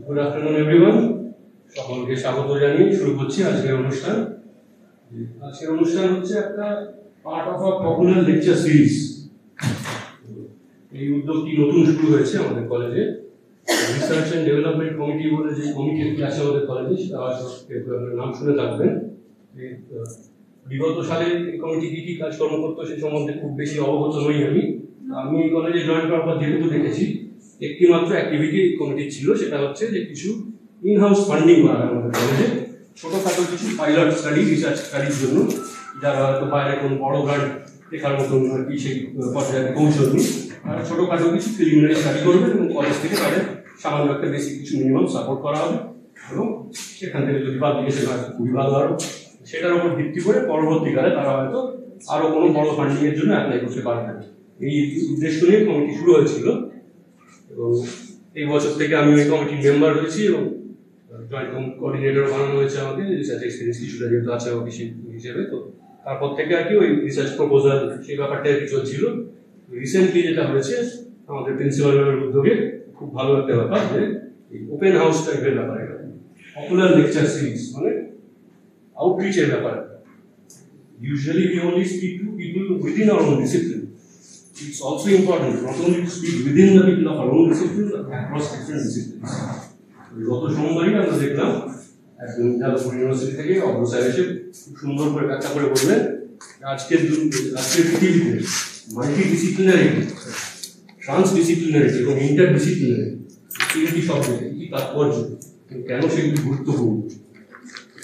Good afternoon everyone, সকলকে স্বাগত জানিয়ে শুরু করছি আজকের অনুষ্ঠান। আজকের অনুষ্ঠান হচ্ছে একটা part of a popular lecture series. এই উদ্যোগটি নতুন শুরু হয়েছে আমাদের কলেজে। রিসার্চ অ্যান্ড ডেভেলপমেন্ট কমিটি বলে যে কমিটি আছে আমাদের কলেজে, সেটা আপনার নাম শুনে থাকবেন। বিগত সালে এই কমিটি কি কি কাজকর্ম করতো সে সম্বন্ধে খুব বেশি অবগত নই আমি এই কলেজে জয়েন করার পর যেহেতু দেখেছি একটি মাত্র অ্যাক্টিভিটি কমিটি ছিল, সেটা হচ্ছে যে কিছু ইনহাউস ফান্ডিং করা হয় আমাদের কলেজে, ছোটখাটো কিছু পাইলট স্টাডি, রিসার্চ স্টাডির জন্য, যারা হয়তো বাইরে কোনো বড় গ্রান্ট দেখার মতন আর কি সেই পর্যায়ে পৌঁছয়নি, তারা ছোটখাটো কিছু প্রিলিমিনারি স্টাডি করবে এবং কলেজ থেকে তাদের সামান্য একটা বেসিক কিছু মিনিমাম সাপোর্ট করা হবে এবং সেখান থেকে যদি পাবলিকেশন হয় খুবই ভালো আরো সেটার উপর ভিত্তি করে পরবর্তীকালে তারা হয়তো আরো কোনো বড় ফান্ডিং এর জন্য অ্যাপ্লাই করতে পারবেন। এই উদ্দেশ্য নিয়ে কমিটি শুরু হয়েছিল এবং এই বছর থেকে আমি ওই কমিটির মেম্বার হয়েছি এবং জয়েন্ট কোঅর্ডিনেটর বানানো হয়েছে আমাকে, রিসার্চ এক্সপিরিয়েন্স কিছুটা যেহেতু আছে অফিসিয়াল হিসেবে। তো তারপর থেকে আর কি ওই রিসার্চ প্রপোজাল সেই ব্যাপারটা আর কি চলছিল। রিসেন্টলি যেটা হয়েছে আমাদের প্রিন্সিপাল ম্যামের উদ্যোগে খুব ভালো একটা ব্যাপার যে এই ওপেন হাউস টাইপের ব্যাপার, এটা পপুলার লেকচার সিরিজ মানে আউটরিচের ব্যাপার। Usually we only speak to people within our own discipline. It's also important not only to speak within the people of our own discipline but across different disciplines. গত সোমবারই আমরা দেখলাম একজন Jadavpur university থেকে অগ্র sir এসে খুব সুন্দর করে ব্যাখ্যা করে বললেন আজকের পৃথিবীতে মাল্টি ডিসিপ্লিনারিটি, ট্রান্সডিসিপ্লিনারিটি এবং ইন্টারডিসিপ্লিনারি তিনটি শব্দের কি তাৎপর্য, কেন সেগুলি গুরুত্বপূর্ণ।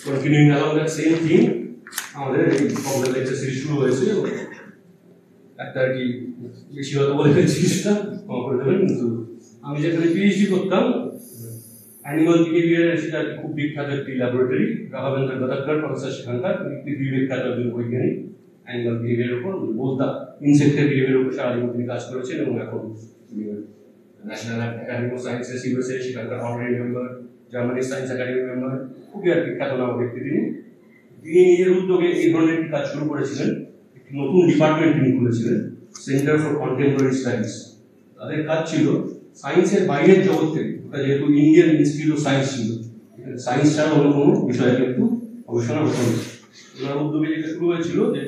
Continuing along that same theme আমাদের এই পপুলার লেকচার সিরিজ শুরু হয়েছে। একটা আর কি বেশি হয়তো বলে ফেলছি, সেটা ক্ষমা করে দেবেন, কিন্তু আমি যেখানে পিএইচডি করতাম অ্যানিমাল বিহেভিয়ার, সেটা খুব বিখ্যাত একটি ল্যাবরেটরি, রাঘবেন্দ্র গদাধর প্রফেসর সেখানকার পৃথিবী বিখ্যাত একজন বৈজ্ঞানিক অ্যানিমাল বিহেভিয়ারের উপর, বলতা ইনসেক্টের বিহেভিয়ারের উপর সারা জীবন তিনি কাজ করেছেন এবং এখন national academy of sciences USA সেখানকার honorary member, Germany science academy member, খুবই আর বিখ্যাত নাম ব্যক্তি তিনি। তিনি নিজের উদ্যোগে এই ধরনের একটি কাজ শুরু করেছিলেন, একটি নতুন ডিপার্টমেন্ট তিনি খুলেছিলেন, সেন্টার ফর কন্টেম্পোরারি স্টাডিজ। তাদের কাজ ছিল সায়েন্সের বাইরের জগৎ থেকে, ওটা যেহেতু ইন্ডিয়ান ইনস্টিটিউট অফ সায়েন্স ছিল, সায়েন্স ছাড়া অন্য কোনো বিষয়ে কিন্তু গবেষণা হতো না। ওনার উদ্যোগে যেটা শুরু হয়েছিল যে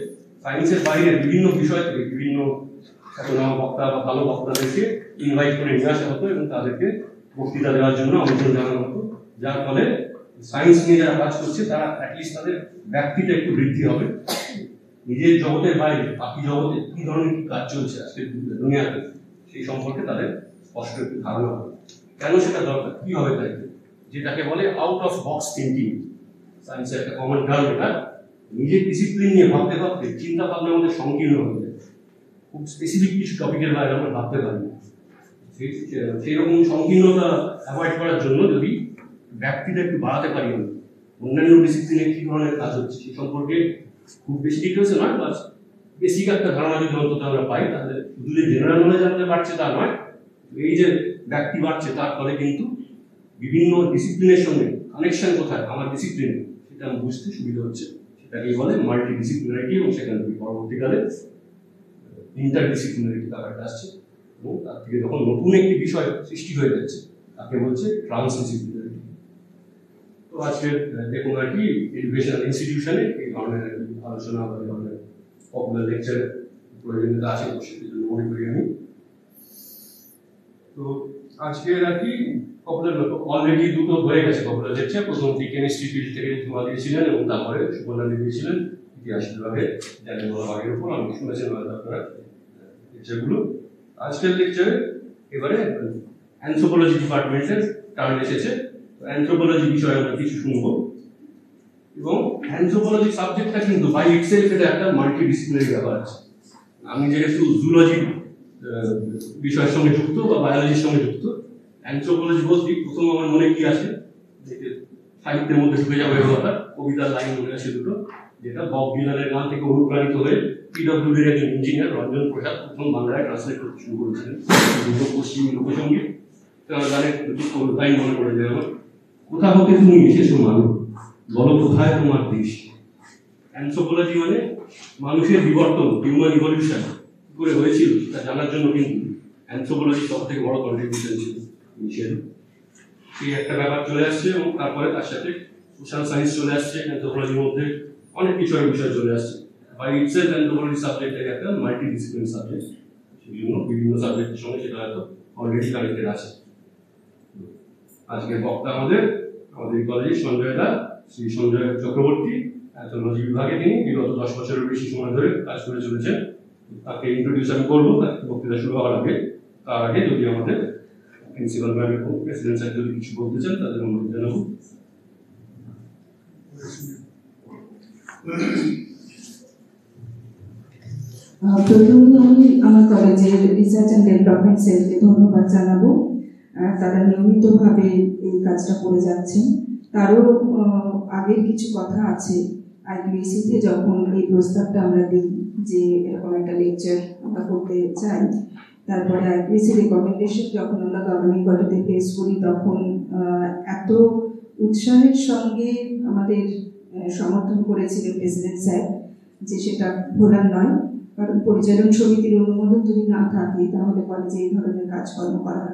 সায়েন্সের বাইরে বিভিন্ন বিষয় থেকে বিভিন্ন খ্যাতনামা বক্তা বা ভালো বক্তাদেরকে ইনভাইট করে নিয়ে আসা হতো এবং তাদেরকে বক্তৃতা দেওয়ার জন্য আমন্ত্রণ জানানো হতো, যার ফলে সায়েন্স নিয়ে যারা কাজ করছে তারা অ্যাটলিস্ট তাদের ব্যক্তিটা একটু বৃদ্ধি হবে, নিজের জগতের বাইরে বাকি জগতে কি ধরনের কি কাজ চলছে আজকে দুনিয়াতে সেই সম্পর্কে তাদের স্পষ্ট একটু ধারণা হবে। কেন সেটা দরকার, কি হবে তাই, যেটাকে বলে আউট অফ বক্স থিঙ্কিং। সায়েন্সের একটা কমন টার্ম, এটা নিজের ডিসিপ্লিন নিয়ে ভাবতে ভাবতে চিন্তা ভাবনার মধ্যে সংকীর্ণ হয়ে যায়, খুব স্পেসিফিক কিছু টপিকের বাইরে আমরা ভাবতে পারি। সেই রকম সংকীর্ণতা অ্যাভয়েড করার জন্য যদি ব্যক্তিটা একটু বাড়াতে পারি, অন্যান্য ডিসিপ্লিনে কি ধরনের কাজ হচ্ছে সে সম্পর্কে খুব বেশি ডিটেলসে নয়, বাস বেসিক একটা ধারণা যদি অন্তত আমরা পাই, তাহলে শুধু যে জেনারেল নলেজ আমাদের বাড়ছে তা নয়, এই যে ব্যক্তি বাড়ছে তার ফলে কিন্তু বিভিন্ন ডিসিপ্লিনের সঙ্গে কানেকশন কোথায় আমার ডিসিপ্লিনে সেটা বুঝতে সুবিধা হচ্ছে, সেটাকেই বলে মাল্টি ডিসিপ্লিনারিটি। এবং সেখান থেকে পরবর্তীকালে ইন্টারডিসিপ্লিনারিটি ব্যাপারটা আসছে এবং তার থেকে যখন নতুন একটি বিষয় সৃষ্টি হয়ে যাচ্ছে তাকে বলছে ট্রান্সডিসিপ্লিনারিটি। তো আজকে দেখুন আর কি এডুকেশনাল ইনস্টিটিউশনে এই ধরনের আলোচনা বা এই ধরনের পপুলার লেকচার প্রয়োজনীয়তা আছে, সেটার জন্য মনে করি আমি। তো আজকে আর কি পপুলার অলরেডি দুটো হয়ে গেছে পপুলার লেকচার, প্রথমটি কেমিস্ট্রি ফিল্ড থেকে ধোয়া দিয়েছিলেন এবং তারপরে সুবর্ণা দিয়েছিলেন ইতিহাস বিভাগে জানেন আগের উপর, আমি শুনেছেন হয়তো আপনারা লেকচারগুলো। আজকের লেকচারে এবারে অ্যানথ্রোপোলজি ডিপার্টমেন্টের টার্ন এসেছে, অ্যানথ্রোপোলজি বিষয়ে আমরা কিছু শুনবো। এবং অ্যানথ্রোপোলজি সাবজেক্টটা কিন্তু বাই ইটসেলফ এটা একটা মাল্টি ডিসিপ্লিনারি ব্যাপার আছে। আমি যেহেতু জুলজি বিষয়ের সঙ্গে যুক্ত বা বায়োলজির সঙ্গে যুক্ত, অ্যানথ্রোপোলজি বলতে প্রথম আমার মনে কি আসে, সাহিত্যের মধ্যে ঢুকে যাবে ব্যাপার, কবিতার লাইন মনে আসে দুটো, যেটা বব ডিলানের গান থেকে অনুপ্রাণিত হয়ে পিডব্লিউডির একজন ইঞ্জিনিয়ার রঞ্জন প্রসাদ প্রথম বাংলায় ট্রান্সলেট করতে শুরু করেছিলেন দুটো পশ্চিমী লোকসঙ্গীত। গানের দুটো লাইন মনে পড়ে যায় আমার, কোথা হতে তুমি এসেছো মানব, বলো কোথায় তোমার দেশ। অ্যানথ্রোপোলজি মানে মানুষের বিবর্তন, হিউম্যান ইভলিউশন করে হয়েছিল তা জানার জন্য কিন্তু অ্যানথ্রোপোলজি সব থেকে বড় কন্ট্রিবিউশন ছিল ইনিশিয়ালি। সেই একটা ব্যাপার চলে আসছে এবং তারপরে তার সাথে সোশ্যাল সায়েন্স চলে আসছে, অ্যানথ্রোপোলজির মধ্যে অনেক কিছুর বিষয় চলে আসছে। বাই ইটসেলফ অ্যানথ্রোপোলজি সাবজেক্টটাকে একটা মাল্টি ডিসিপ্লিন সাবজেক্ট, বিভিন্ন সাবজেক্টের সঙ্গে সেটা হয়তো অলরেডি কানেক্টেড আছে। আজকের বক্তা আমাদের কলেজের সঞ্জয় দা, শ্রী সঞ্জয় চক্রবর্তী, অ্যানথ্রোপোলজি বিভাগে তিনি বিগত 10 বছরের বেশি সময় ধরে কাজ করে চলেছেন। তাকে ইন্ট্রোডিউস আমি করবো বক্তৃতা শুরু হওয়ার আগে। তার আগে যদি আমাদের প্রিন্সিপাল ম্যাম এবং প্রেসিডেন্ট স্যার যদি কিছু বলতে চান তাদের অনুরোধ জানাবো। প্রথমে আমি আমার কলেজের রিসার্চ অ্যান্ড ডেভেলপমেন্ট সেলকে ধন্যবাদ জানাবো। তারা নিয়মিতভাবে এই কাজটা করে যাচ্ছেন। তারও আগের কিছু কথা আছে। আইকিউএসিতে যখন এই প্রস্তাবটা আমরা দিই যে এরকম একটা লেকচার আমরা করতে চাই, তারপরে আইকিউএসি রেকমেন্ডেশন যখন আমরা গভর্নিং বডিতে পেশ করি, তখন এত উৎসাহের সঙ্গে আমাদের সমর্থন করেছিলেন প্রেসিডেন্ট স্যার যে সেটা ভোলার নয়। কারণ পরিচালন সমিতির অনুমোদন যদি না থাকে তাহলে কলেজে এই ধরনের কাজকর্ম করা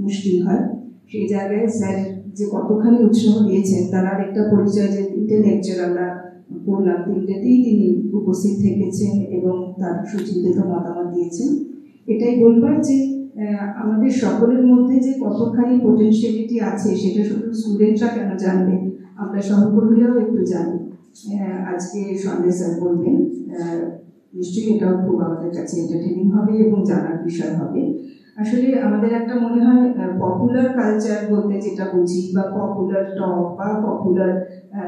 মুশকিল হয়। সেই জায়গায় স্যার যে কতখানি উৎসাহ দিয়েছেন তার আরেকটা পরিচয় যে 3টে লেকচার আমরা করলাম, 3টেতেই তিনি উপস্থিত থেকেছেন এবং তার সুচিন্তিত মতামত দিয়েছেন। এটাই বলবার যে আমাদের সকলের মধ্যে যে কতখানি পোটেনশিয়ালিটি আছে সেটা শুধু স্টুডেন্টরা কেন জানবে, আমরা সহকর্মীরাও একটু জানি। আজকে সন্দেশ স্যার বলবেন, নিশ্চয়ই এটাও খুব আমাদের কাছে এন্টারটেনিং হবে এবং জানার বিষয় হবে। আসলে আমাদের একটা মনে হয় পপুলার কালচার বলতে যেটা বুঝি, বা পপুলার টক বা পপুলার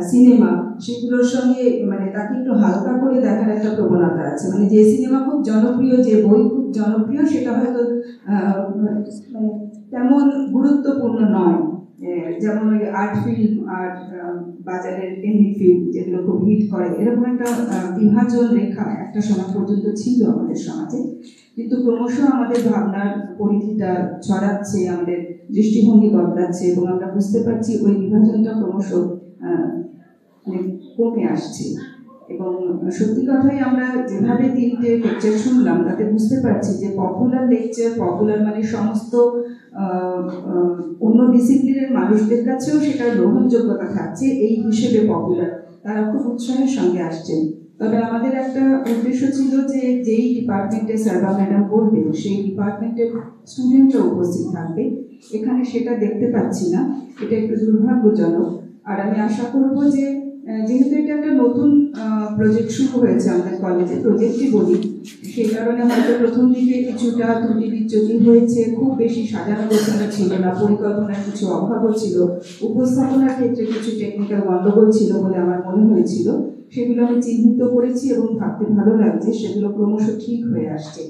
সিনেমা, সেগুলোর সঙ্গে মানে তাকে একটু হালকা করে দেখার একটা প্রবণতা আছে। মানে যে সিনেমা খুব জনপ্রিয়, যে বই খুব জনপ্রিয়, সেটা হয়তো মানে তেমন গুরুত্বপূর্ণ নয়। যেমন ওই আর্ট ফিল্ম আর বাজারের এমনি ফিল্ম যেগুলো খুব হিট করে, এরকম একটা বিভাজন রেখা একটা সময় পর্যন্ত ছিল আমাদের সমাজে। কিন্তু ক্রমশ আমাদের ভাবনার পরিধিটা ছড়াচ্ছে, আমাদের দৃষ্টিভঙ্গি বদলাচ্ছে এবং আমরা বুঝতে পারছি ওই বিভাজনটা ক্রমশ কমে আসছে। এবং সত্যি কথাই আমরা যেভাবে 3টে লেকচার শুনলাম তাতে বুঝতে পারছি যে পপুলার লেকচার, পপুলার মানে সমস্ত অন্য ডিসিপ্লিনের মানুষদের কাছেও সেটার গ্রহণযোগ্যতা থাকছে এই হিসেবে পপুলার, তারা খুব উৎসাহের সঙ্গে আসছেন। তবে আমাদের একটা উদ্দেশ্য ছিল যে যেই ডিপার্টমেন্টে স্যার বা ম্যাডাম বলবেন সেই ডিপার্টমেন্টের স্টুডেন্টরা উপস্থিত থাকবে। এখানে সেটা দেখতে পাচ্ছি না, এটা একটু দুর্ভাগ্যজনক। আর আমি আশা করব যে যেহেতু এটা একটা নতুন প্রজেক্ট শুরু হয়েছে আমাদের কলেজে, প্রজেক্টই বলি, সেই কারণে হয়তো প্রথম দিকে কিছুটা ত্রুটি বিচ্যুতি হয়েছে, খুব বেশি সাজানো গোছানো ছিল না, পরিকল্পনার কিছু অভাবও ছিল, উপস্থাপনার ক্ষেত্রে কিছু টেকনিক্যাল গণ্ডগোল ছিল বলে আমার মনে হয়েছিল। সেগুলো আমি চিহ্নিত করেছি এবং ভাবতে ভালো লাগছে সেগুলো ক্রমশ ঠিক হয়ে আসছে।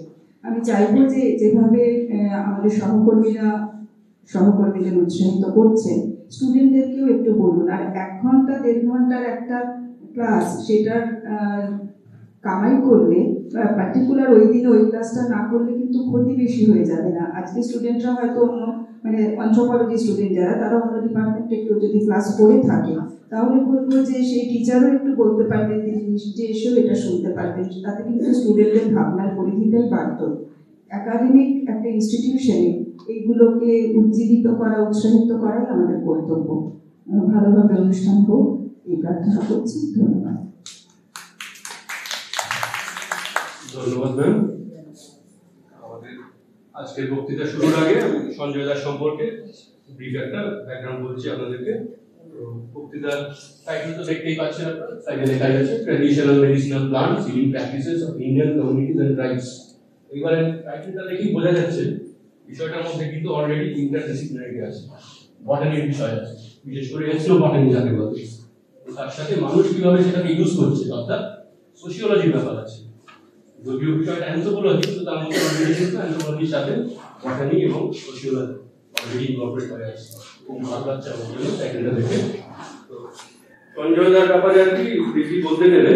আমি চাইবো যে যেভাবে আমাদের সহকর্মীদের উৎসাহিত করছেন, স্টুডেন্টদেরকেও একটু বলুন। আর 1 ঘন্টা 1.5 ঘন্টার একটা ক্লাস, সেটার কামাই করলে পার্টিকুলার ওই দিনে ওই ক্লাসটা না করলে কিন্তু ক্ষতি বেশি হয়ে যাবে না। আজকে স্টুডেন্টরা হয়তো অন্য মানে অ্যানথ্রোপোলজি স্টুডেন্ট যারা, তারা অন্য ডিপার্টমেন্টে কেউ যদি ক্লাস করে থাকে তাহলে বলবো যে সেই টিচারও একটু বলতে পারবেন, যে এসেও এটা শুনতে পারবেন। তাতে কিন্তু স্টুডেন্টদের ভাবনার পরিধিটাই বাড়ত। একাডেমিক একটা ইনস্টিটিউশনে এইগুলোকে উজ্জীবিত করা, উৎসাহিত করাই আমাদের কর্তব্য। ভালোভাবে অনুষ্ঠান হোক এই প্রার্থনা করছি। ধন্যবাদ। ধন্যবাদ ম্যাম। আমাদের আজকের বক্তৃতা শুরুর আগে আমি সঞ্জয় দাস সম্পর্কে ব্রিফ একটা ব্যাকগ্রাউন্ড বলছি আপনাদেরকে। বক্তৃতার টাইটেল তো দেখতেই পাচ্ছেন আপনারা, টাইটেল লেখা আছে traditional medicinal plants healing practices of Indian communities and tribes. এবারে টাইটেলটা দেখেই বোঝা যাচ্ছে বিষয়টার মধ্যে কিন্তু অলরেডি ইন্টারডিসিপ্লিনারি আছে, বটানির বিষয় আছে, বিশেষ করে এথনোবটানি যাকে বলে। তার সাথে মানুষ কিভাবে সেটাকে ইউজ করছে, অর্থাৎ সোশিওলজির ব্যাপার আছে। যদিও বিষয়টা অ্যানথ্রোপোলজি, কিন্তু তার মধ্যে অলরেডি কিন্তু অ্যানথ্রোপোলজির সাথে বটানি এবং সোশিওলজি অলরেডি ইনকর্পোরেট হয়ে আছে। খুব ভালো লাগছে আমার জন্য টাইটেলটা দেখে। তো সঞ্জয় দার ব্যাপারে আর কি বেশি বলতে গেলে,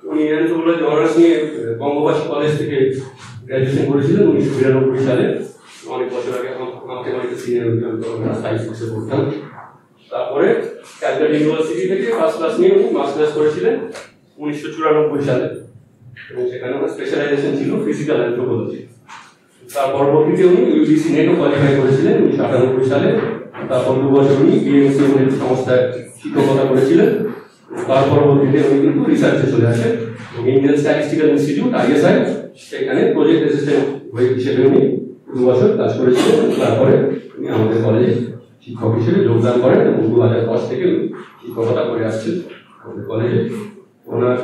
উনি অ্যানথ্রোপোলজি অনার্স নিয়ে বঙ্গবাসী কলেজ থেকে গ্র্যাজুয়েশন করেছিলেন 1992 সালে। অনেক বছর আগে আমাকে অনেক সিনিয়র সায়েন্স কোর্সে পড়তাম। তারপরে ক্যালকাটা ইউনিভার্সিটি থেকে ফার্স্ট ক্লাস নিয়ে উনি মাস্টার্স করেছিলেন 1994 সালে, এবং সেখানে আমার স্পেশালাইজেশন ছিল ফিজিক্যাল অ্যানথ্রোপোলজি। তার পরবর্তীতে উনি ইউজিসি নেটও কোয়ালিফাই করেছিলেন 1998 সালে। তারপর 2 বছর উনি বিএমসি সংস্থায় শিক্ষকতা করেছিলেন। তার পরবর্তীতে উনি কিন্তু রিসার্চে চলে আসেন। ইন্ডিয়ান স্ট্যাটিস্টিক্যাল ইনস্টিটিউট ISI সেখানে প্রজেক্ট অ্যাসিস্ট্যান্ট হিসেবে উনি 2 বছর কাজ করেছিলেন। তারপরে উনি আমাদের কলেজে শিক্ষক হিসেবে যোগদান করেন এবং 2010 থেকে উনি শিক্ষকতা করে আসছেন আমাদের কলেজে। ওনার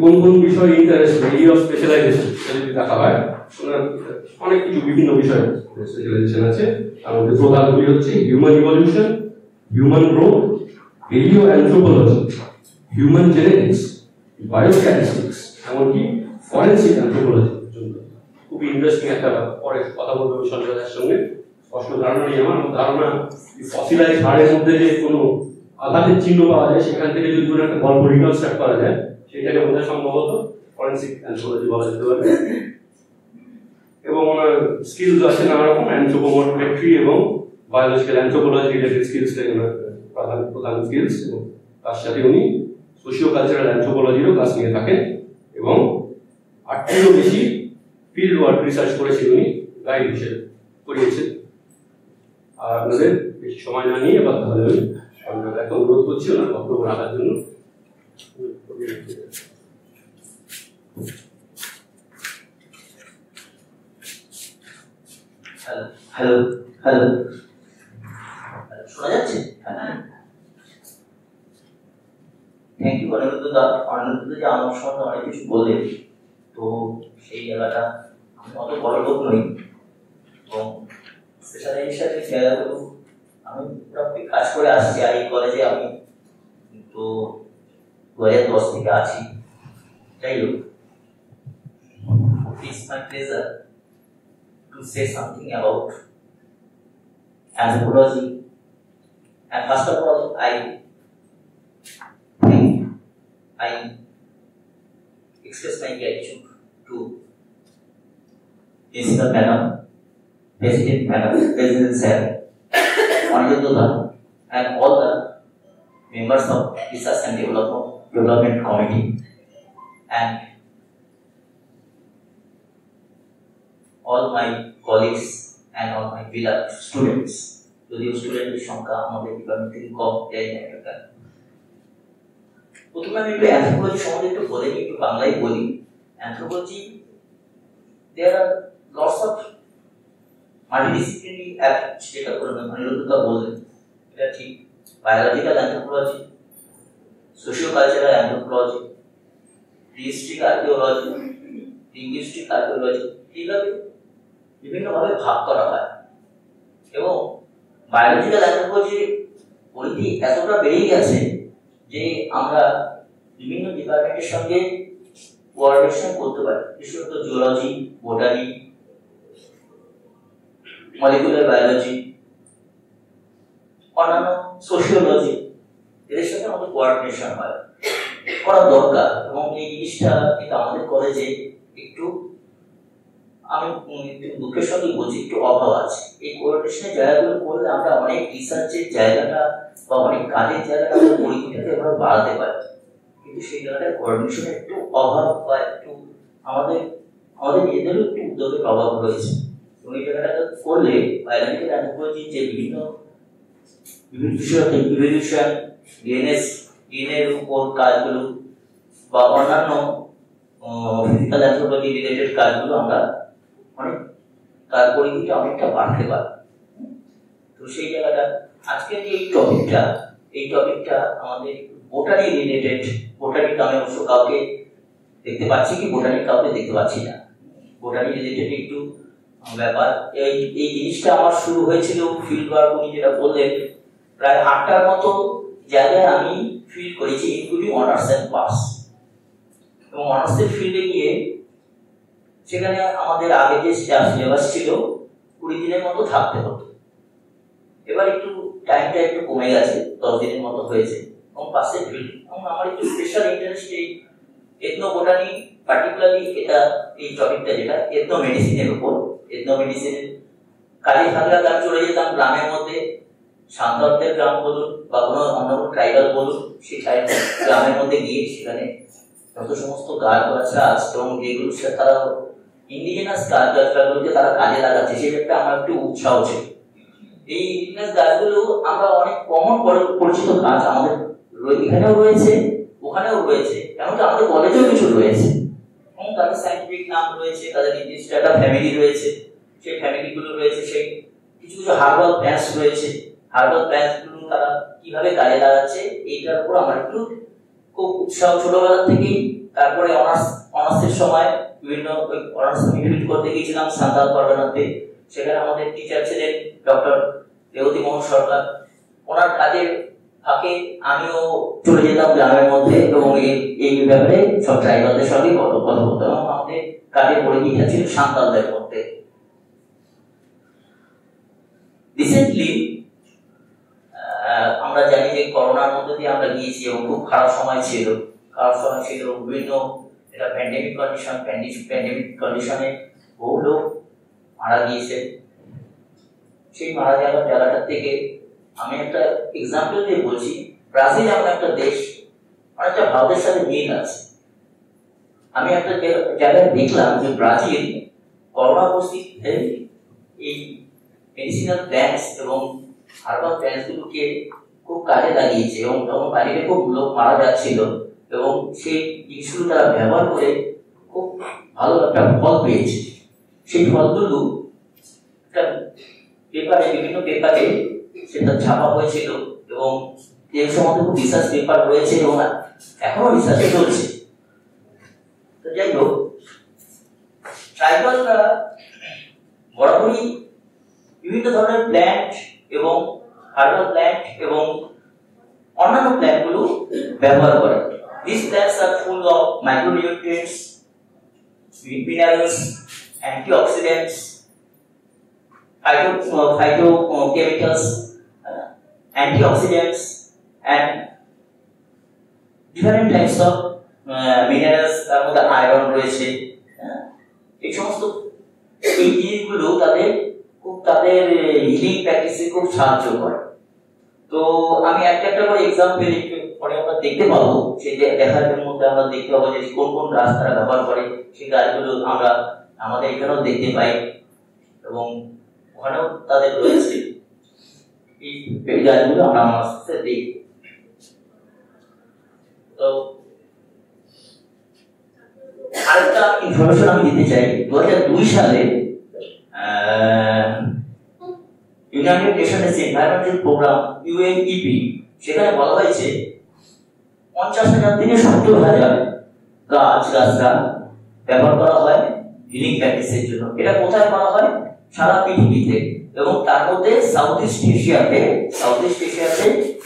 কোন কোন বিষয়ে ইন্টারেস্ট, এরিয়া অফ স্পেশালাইজেশন যদি দেখা হয়, ওনার অনেক কিছু বিভিন্ন বিষয়ে স্পেশালাইজেশন আছে। তার মধ্যে প্রধানগুলি হচ্ছে human evolution, human growth, paleoanthropology, human genetics, biostatistics, এমনকি ফরেনসিক অ্যানথ্রোপোলজি পর্যন্ত। খুবই ইন্টারেস্টিং একটা, পরে কথা বলবো সঞ্জয়ের সঙ্গে। স্পষ্ট ধারণা নেই আমার ধারণা, ফসিলাইজ হাড়ের মধ্যে যে কোনো আঘাতের চিহ্ন পাওয়া যায়, সেখান থেকে যদি কোনো একটা গল্প রিকনস্ট্রাক্ট করা যায়, সেটাকে বোধহয় সম্ভবত ফরেনসিক অ্যানথ্রোপোলজি বলা যেতে পারে। এবং ওনার স্কিলস আছে নানা রকম, অ্যানথ্রোপোমেট্রি এবং বায়োলজিক্যাল অ্যানথ্রোপোলজি রিলেটেড স্কিলসটাই ওনার প্রধান স্কিলস। এবং তার সাথে উনি সোশিও কালচারাল অ্যানথ্রোপোলজিরও ক্লাস নিয়ে থাকেন এবং 8টিরও বেশি ফিল্ড ওয়ার্ক রিসার্চ করেছেন, উনি গাইড হিসেবে করিয়েছেন। আর আপনাদের বেশি সময় না নিয়ে এবার তাহলে আমি একটা অনুরোধ করছি ওনার বক্তব্য রাখার জন্য। হ্যালো হ্যালো, শোনা যাচ্ছে? থ্যাংক ইউ অনিরুদ্ধ দা। অনিরুদ্ধ যে আমার সঙ্গে অনেক কিছু বললেন, তো সেই জায়গাটা আমি অত বড় লোক নই এবং স্পেশালাইজেশনের জায়গাগুলো আমি মোটামুটি কাজ করে আসছি। আর এই কলেজে আমি তো 2010 থেকে আছি। যাই হোক, it's my pleasure to say something about anthropology. And first of all, I express my gratitude to Principal Madam, President Madam, President Sir, Aniruddha, and all the members of Research and Development Committee, and all my colleagues and all my beloved students. যদিও স্টুডেন্টের সংখ্যা আমাদের department থেকে কম, যাই না কেন। প্রথমে আমি একটু অ্যানথ্রোপোলজি সম্বন্ধে একটু বলে নিই, একটু বাংলায় বলি। Anthropology, there are lots of multidisciplinary approach, যেটা অনিরুদ্ধ বললেন, এটা ঠিক। Biological anthropology, socio cultural anthropology, historic archaeology, linguistic archaeology, এইভাবে বিভিন্নভাবে ভাগ করা হয়। এবং বায়োলজিক্যাল অ্যানথ্রোপোলজির পরিধি এতটা বেড়ে গেছে যে আমরা বিভিন্ন ডিপার্টমেন্টের সঙ্গে কোঅর্ডিনেশন করতে পারি, বিশেষত জিওলজি, বোটানি, মলিকুলার বায়োলজি, অন্যান্য সোশিওলজি, এদের সাথে আমাদের কোঅর্ডিনেশন হয়, করা দরকার। এবং এই জিনিসটা কিন্তু আমাদের কলেজে একটু, আমি দুঃখের সঙ্গে বলছি, একটু অভাব আছে। এই কোঅর্ডিনেশনের জায়গাগুলো করলে আমরা অনেক রিসার্চের জায়গাটা বা অনেক কাজের জায়গাটা আমরা পরিধিটাকে আমরা বাড়াতে পারি, কিন্তু সেই জায়গাটা কোঅর্ডিনেশনের একটু অভাব বা একটু আমাদের নিজেদেরও একটু উদ্যোগের অভাব রয়েছে। এবং এই জায়গাটা করলে বায়োলজিক্যাল অ্যানথ্রোপোলজির যে বিভিন্ন বিষয়, ইভলিউশন, ডিএনএর উপর কাজগুলো বা অন্যান্য ফিজিক্যাল অ্যানথ্রোপোলজি রিলেটেড কাজগুলো আমরা অনেক, তার পরিধিটা অনেকটা বাড়তে পারে। তো সেই জায়গাটা আজকের যে এই টপিকটা আমাদের বোটানি রিলেটেড। বোটানিক আমি অবশ্য কাউকে দেখতে পাচ্ছি কি, বোটানিক কাউকে দেখতে পাচ্ছি না। বোটানি রিলেটেড একটু ব্যাপার। এই জিনিসটা আমার শুরু হয়েছিল ফিল্ড ওয়ার্ক, উনি যেটা বললেন, প্রায় 8টার মতো জায়গায় আমি ফিল্ড করেছি, ইনক্লুডিং অনার্স অ্যান্ড পাস। এবং অনার্সের ফিল্ডে গিয়ে সেখানে আমাদের আগে যে সিলেবাস ছিল 20 দিনের মতো থাকতে হতো। এবার একটু টাইমটা একটু কমে গেছে, 10 দিনের মতো হয়েছে। এবং পাশের ফিল্ড, এবং আমার একটু স্পেশাল ইন্টারেস্ট এই এথনোবোটানি, পার্টিকুলারলি এটা এই টপিকটা যেটা এথনো মেডিসিনের উপর। এথনো মেডিসিনের কাজে থাকলে আমি চলে যেতাম গ্রামের মধ্যে, সান্তালদের গ্রাম বলুন বা কোনো অন্য ট্রাইবাল বলুন, সেই গ্রামের মধ্যে গিয়ে সেখানে যত সমস্ত গাছ গাছরা আছে এবং যেগুলো তারা ইন্ডিজিনাস গাছগুলোকে তারা কাজে লাগাচ্ছে, সেটা একটা আমার একটু উৎসাহ ছিল। এই ইন্ডিজিনাস গাছগুলো আমরা অনেক কমন পরিচিত গাছ আমাদের এখানেও রয়েছে, ওখানেও রয়েছে, এমনকি আমাদের কলেজেও কিছু রয়েছে, এবং তাদের সাইন্টিফিক নাম রয়েছে, তাদের নির্দিষ্ট একটা ফ্যামিলি রয়েছে, সেই ফ্যামিলিগুলো রয়েছে, সেই কিছু কিছু হার্বাল প্ল্যান্টস রয়েছে। হার্বাল প্ল্যান্টসগুলো তারা কিভাবে কাজে লাগাচ্ছে এইটার উপর আমার একটু খুব উৎসাহ ছোটবেলা থেকেই। তারপরে অনার্সের সময় বিভিন্ন অনার্স কমপ্লিট করতে গিয়েছিলাম সান্তাল পারগানাতে। সেখানে আমাদের টিচার ছিলেন ডক্টর রেবতী মোহন সরকার। ওনার কাজের ফাঁকে আমিও চলে যেতাম গ্রামের মধ্যে এবং এই ব্যাপারে সব ট্রাইবালদের সঙ্গে কথা বলতাম। আমাদের কাজে পরিচিত ছিল সান্তালদের মধ্যে। রিসেন্টলি আমরা জানি যে করোনার মধ্যে দিয়ে আমরা গিয়েছি এবং খুব খারাপ সময় ছিল। বিভিন্ন এটা প্যান্ডেমিক কন্ডিশনে বহু লোক মারা গিয়েছে। সেই মারা যাওয়ার জায়গাটা থেকে আমি একটা এক্সাম্পল দিয়ে বলছি। ব্রাজিল এমন একটা দেশ, অনেকটা ভারতের সাথে মিল আছে। আমি একটা জায়গায় দেখলাম যে ব্রাজিল করোনা পরিস্থিতিতে এই মেডিসিনাল প্ল্যান্টস এবং হার্বাল প্ল্যান্টস গুলোকে খুব কাজে লাগিয়েছে এবং তখন বাইরে খুব লোক মারা যাচ্ছিল এবং সেই জিনিসগুলো তারা ব্যবহার করে খুব ভালো একটা ফল পেয়েছে। সেই ফলগুলো পেপারে, বিভিন্ন পেপারে সেটা ছাপা হয়েছিল এবং এর সম্বন্ধে খুব রিসার্চ পেপার রয়েছে এবং এখনো রিসার্চ চলছে। তো যাই হোক, ট্রাইবালরা বরাবরই বিভিন্ন ধরনের প্ল্যান্ট এবং হার্বাল প্ল্যান্ট এবং অন্যান্য প্ল্যান্টগুলো ব্যবহার করে। These plants are full of micronutrients, minerals, antioxidants, phytochemicals, antioxidants, and different types of minerals, তার মধ্যে আয়রন রয়েছে। এই সমস্ত এই জিনিসগুলো তাদের হিলিং প্র্যাকটিসে খুব সাহায্য করে। তো আমি একটা করে এক্সাম্পল পরে আমরা দেখতে পাবো, সেই দেখার মধ্যে আমরা দেখতে পাবো যে কোন কোন গাছ তারা ব্যবহার করে। সেই গাছগুলো আমরা আমাদের এখানেও দেখতে পাই এবং ওখানেও তাদের রয়েছে। এই গাছগুলো আমরা আমার সাথে দেখি। তো আরেকটা ইনফরমেশন আমি দিতে চাই। 2002 সালে United Nations Environmental Programme UNEP সেখানে বলা হয়েছে 50,000 থেকে 70,000 গাছটা ব্যবহার করা হয় হিলিং প্র্যাকটিসের জন্য। এটা কোথায় করা হয়? সারা পৃথিবীতে, এবং তার মধ্যে সাউথ ইস্ট এশিয়াতে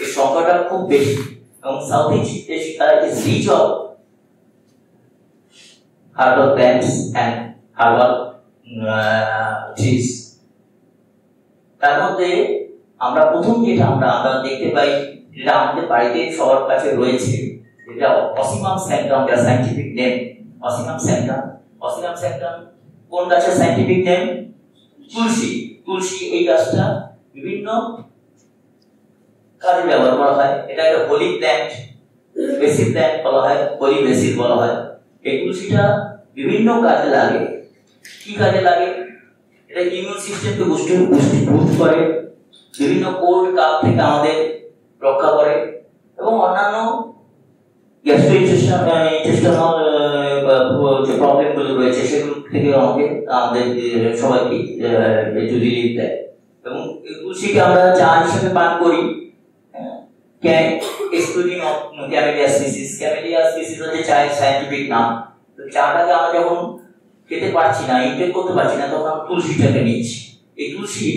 এই সংখ্যাটা খুব বেশি। এবং South East Asia is rich of herbal plants and herbal trees. তার মধ্যে আমরা প্রথম যেটা আমরা দেখতে পাই, যেটা আমাদের বাড়িতে সবার কাছে রয়েছে, যেটা অসিমাম স্যান্টাম, যার সায়েন্টিফিক নেম অসিমাম স্যান্টাম। অসিমাম স্যান্টাম কোন গাছের সায়েন্টিফিক নেম? তুলসী। এই গাছটা বিভিন্ন কাজে ব্যবহার করা হয়। এটা একটা হোলি প্ল্যান্ট, বেসিল প্ল্যান্ট বলা হয়, হোলি বেসিল বলা হয়। এই তুলসীটা বিভিন্ন কাজে লাগে। কি কাজে লাগে? এটা ইমিউন সিস্টেমকে বুস্ট করে, বিভিন্ন কোল্ড কাপ থেকে আমাদের রক্ষা করে, এবং অন্যান্য গ্যাস্ট্রোইন্টেস্টাইনাল যে প্রবলেমগুলো রয়েছে সেগুলো থেকে আমাদের সবাইকে রিলিফ দেয়। এবং তুলসীকে আমরা চা হিসেবে পান করি, excluding of camellia species. Camellia species হচ্ছে চায়ের সায়েন্টিফিক নাম। তো চাটাকে আমরা যখন খেতে পারছি না, ইনটেক করতে পারছি না, তখন আমরা তুলসীটাকে নিচ্ছি। এই তুলসী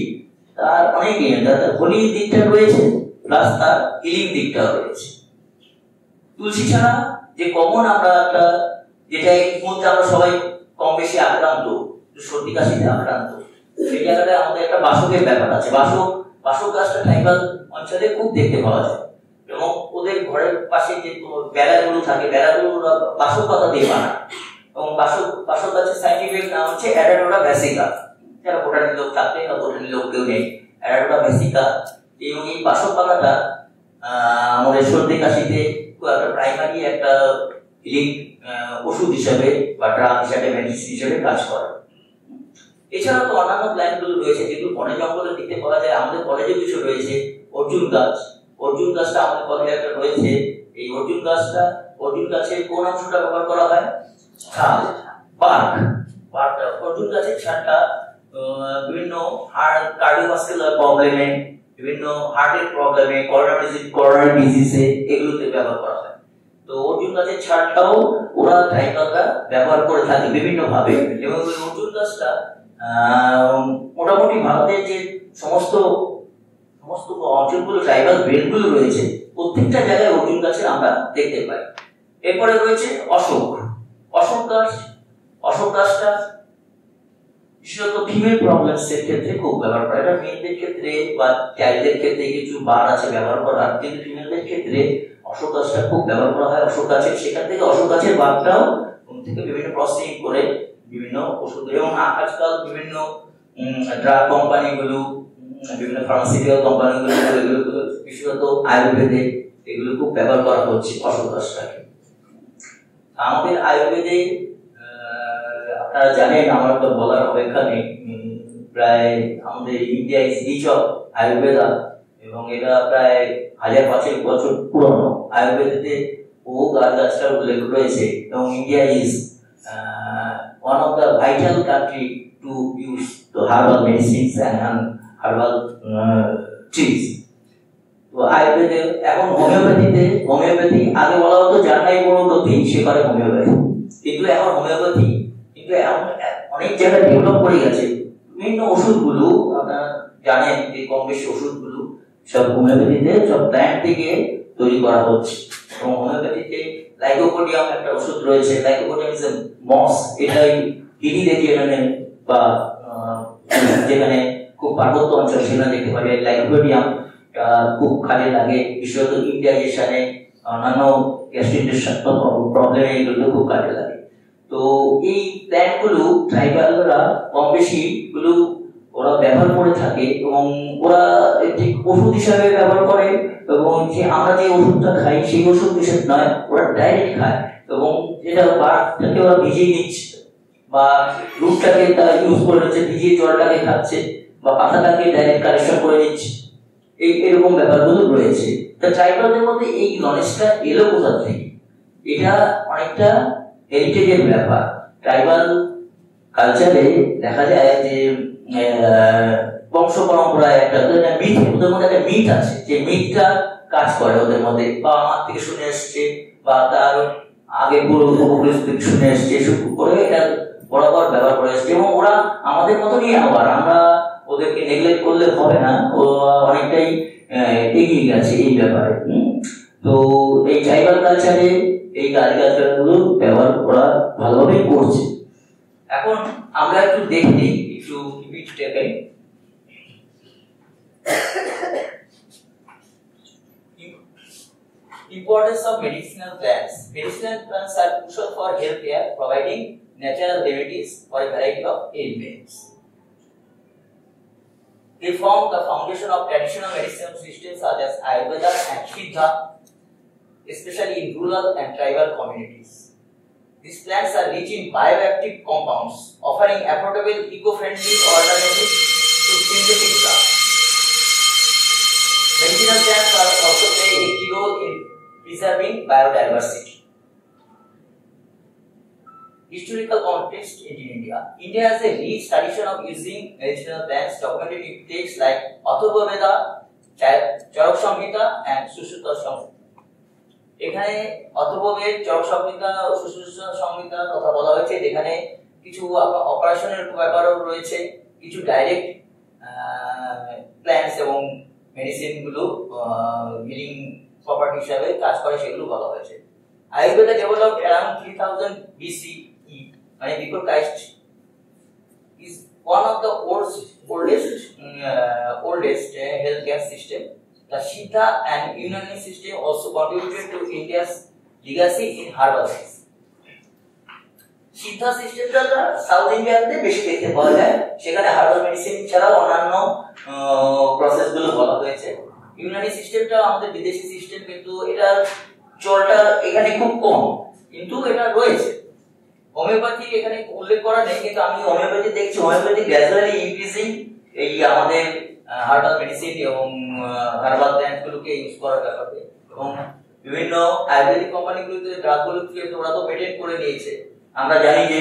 তার অনেক হোলি দিকটা রয়েছে, প্লাস তার হিলিং দিকটাও রয়েছে। তুলসী ছাড়া যে কমন আমরা একটা, যেটা এর মধ্যে আমরা সবাই কম বেশি আক্রান্ত, সর্দি কাশিতে আক্রান্ত, সেই জায়গাটায় আমাদের একটা বাসকের ব্যাপার আছে। বাসক গাছটা ট্রাইবাল অঞ্চলে খুব দেখতে পাওয়া যায়, এবং ওদের ঘরের পাশে যে বেড়াগুলো থাকে, বেড়াগুলো বাসক পাতা দিয়ে বানায়। এবং বাসক গাছের সাইন্টিফিক নাম হচ্ছে অ্যাডাডোরা ভ্যাসিকা। যারা বোটানি লোক থাকলে বা বোটানি লোক কেউ নেই, অ্যাডাডোরা ভ্যাসিকা। এবং এই বাসক পাতাটা আমাদের সর্দি কাশিতে একটা প্রাইমারি একটা হিলিং ওষুধ হিসাবে বা ড্রাগ হিসাবে, মেডিসিন হিসাবে কাজ করে। এছাড়া তো অন্যান্য প্ল্যান্টগুলো রয়েছে যেগুলো বনে জঙ্গলে দেখতে পাওয়া যায়। আমাদের কলেজে কিছু রয়েছে অর্জুন গাছ। অর্জুন গাছটা আমাদের কলেজে একটা রয়েছে। এই অর্জুন গাছের কোন অংশটা ব্যবহার করা হয়? ছাল, বার্ক। অর্জুন গাছের ছালটা বিভিন্ন কার্ডিওভাস্কুলার প্রবলেমে, বিভিন্ন হার্টের প্রবলেমে, করোনারি ডিজিজে এগুলোতে ব্যবহার করা হয়। তো অর্জুন গাছের ছালটাও ওরা ট্রাইবালরা ব্যবহার করে থাকে বিভিন্ন ভাবে। এবং ওই অর্জুন গাছটা মোটামুটি ভারতের যে সমস্ত অঞ্চলগুলো ট্রাইবাল বেল্টগুলো রয়েছে প্রত্যেকটা জায়গায় অর্জুন গাছের আমরা দেখতে পাই। এরপরে রয়েছে অশোক গাছটা বিশেষত ফিমেল প্রবলেমস এর ক্ষেত্রে খুব ব্যবহার করা। এটা মেয়েদের ক্ষেত্রে বা চাইল্ডদের ক্ষেত্রে কিছু বার আছে ব্যবহার করার, কিন্তু ফিমেলদের ক্ষেত্রে অশোক গাছটা খুব ব্যবহার করা হয়। অশোক গাছের বারটাও থেকে বিভিন্ন প্রসেসিং করে বিভিন্ন ওষুধ, এবং আজকাল বিভিন্ন ড্রাগ কোম্পানিগুলো, বিভিন্ন ফার্মাসিউটিক্যাল কোম্পানিগুলো এগুলো বিশেষত আয়ুর্বেদে এগুলো খুব ব্যবহার করা হচ্ছে অশোক গাছটাকে। আমাদের আয়ুর্বেদে আপনারা জানেন, আমার তো বলার অপেক্ষা নেই, প্রায় আমাদের India is rich of Ayurveda, এবং এটা প্রায় 1000-500 বছর পুরনো। আয়ুর্বেদে গাছটার উল্লেখ রয়েছে, এবং India is one of the vital country to use the herbal medicines and herbal trees. তো আয়ুর্বেদে এখন হোমিওপ্যাথি আগে বলা হতো যার নাই বড় গতি সে করে হোমিওপ্যাথি, কিন্তু এখন হোমিওপ্যাথি এখন অনেক জায়গায় ডেভেলপ করে গেছে। বিভিন্ন ওষুধগুলো আপনারা জানেন যে কম বেশি ওষুধগুলো সব হোমিওপ্যাথিতে সব প্ল্যান্ট থেকে তৈরি করা হচ্ছে। এবং হোমিওপ্যাথিতে লাইকোপোডিয়াম একটা ওষুধ রয়েছে। লাইকোপোডিয়াম ইজ এ মস। এটাই হিলি রিজিয়নে বা যেখানে খুব পার্বত্য অঞ্চল সেখানে দেখতে পাবে লাইকোপোডিয়াম খুব কাজে লাগে, বিশেষত ইন্ডিয়াজেশনে, অন্যান্য গ্যাস্ট্রিন্টেশন প্রবলেমে এগুলো খুব কাজে লাগে। তো এই প্ল্যান্টগুলো ট্রাইবালরা কম বেশি গুলো ওরা ব্যবহার করে থাকে, এবং ওরা ঠিক ওষুধ হিসাবে ব্যবহার করে, এবং যে আমরা যে ওষুধটা খাই সেই ওষুধ হিসেবে নয়, ওরা ডাইরেক্ট খায়, এবং যেটা বারটাকে ওরা ভিজিয়ে নিচ্ছে বা রুটটাকে তারা ইউজ করে নিচ্ছে, ভিজিয়ে জলটাকে খাচ্ছে বা পাতাটাকে ডাইরেক্ট কালেকশন করে নিচ্ছে। এরকম ব্যাপারগুলো রয়েছে। তা ট্রাইবালদের মধ্যে এই নলেজটা এলো কোথা থেকে? এটা অনেকটা হেরিটেজের ব্যাপার। ট্রাইবাল কালচারে দেখা যায় যে বংশ পরম্পরায় একটা মিথ, ওদের মধ্যে একটা মিথ আছে, যে মিথটা কাজ করে ওদের মধ্যে, বা আমার থেকে শুনে এসছে বা তার আগে পূর্বপুরুষ থেকে শুনে এসছে, করে এটা বরাবর ব্যবহার করে এসছে। এবং ওরা আমাদের মতনই, আবার আমরা ওদেরকে নেগলেক্ট করলে হবে না, ও অনেকটাই এগিয়ে গেছে এই ব্যাপারে। তো এই ট্রাইবাল কালচারে এই কালচারগুলো ব্যবহার করা ভালোভাবে করছে। এখন আমরা একটু দেখি, একটু ভিডিওটাকে। Importance of medicinal plants. Medicinal plants are crucial for healthcare, providing natural remedies for a variety of ailments. They form the foundation of traditional medicinal systems such as Ayurveda and Siddha, especially in rural and tribal communities. These plants are rich in bioactive compounds, offering affordable, eco-friendly alternatives to synthetic drugs. Medicinal plants also play a key role in preserving biodiversity. Historical context in India. India has a rich tradition of using medicinal plants documented in texts like Atharva Veda, Charak Samhita and Sushruta Samhita. এখানে অথর্ববেদ, চরক সংহিতা ও সুশ্রুতা সংহিতার কথা বলা হয়েছে, যেখানে কিছু অপারেশনের ব্যাপারও রয়েছে, কিছু ডাইরেক্ট প্ল্যান্টস এবং মেডিসিন গুলো হিলিং প্রপার্টি হিসাবে কাজ করে সেগুলো বলা হয়েছে। আয়ুর্বেদা ডেভেলপড around 3000 BCE, মানে before Christ, is one of the oldest healthcare system. The Siddha and Unani system also contributed to India's legacy in herbal science. Siddha systemটা সাউথ ইন্ডিয়াতে বেশি দেখতে পাওয়া যায়, সেখানে হার্বাল মেডিসিন ছাড়াও অন্যান্য প্রসেসগুলো বলা হয়েছে। ইউনানি সিস্টেমটা আমাদের বিদেশি সিস্টেম, কিন্তু এটা চলটা এখানে খুব কম। কিন্তু এটা রয়েছে। হোমিওপ্যাথি এখানে উল্লেখ করা নেই, কিন্তু আমি হোমিওপ্যাথি দেখছি হোমিওপ্যাথি গ্র্যাজুয়ালি ইনক্রিজিং এই আমাদের হার্বাল মেডিসিন এবং হার্বাল প্ল্যান্টগুলোকে ইউজ করার ব্যাপারে, এবং বিভিন্ন আয়ুর্বেদিক কোম্পানিগুলোতে ড্রাগগুলোকে ওরা তো পেটেন্ট করে নিয়েছে। আমরা জানি যে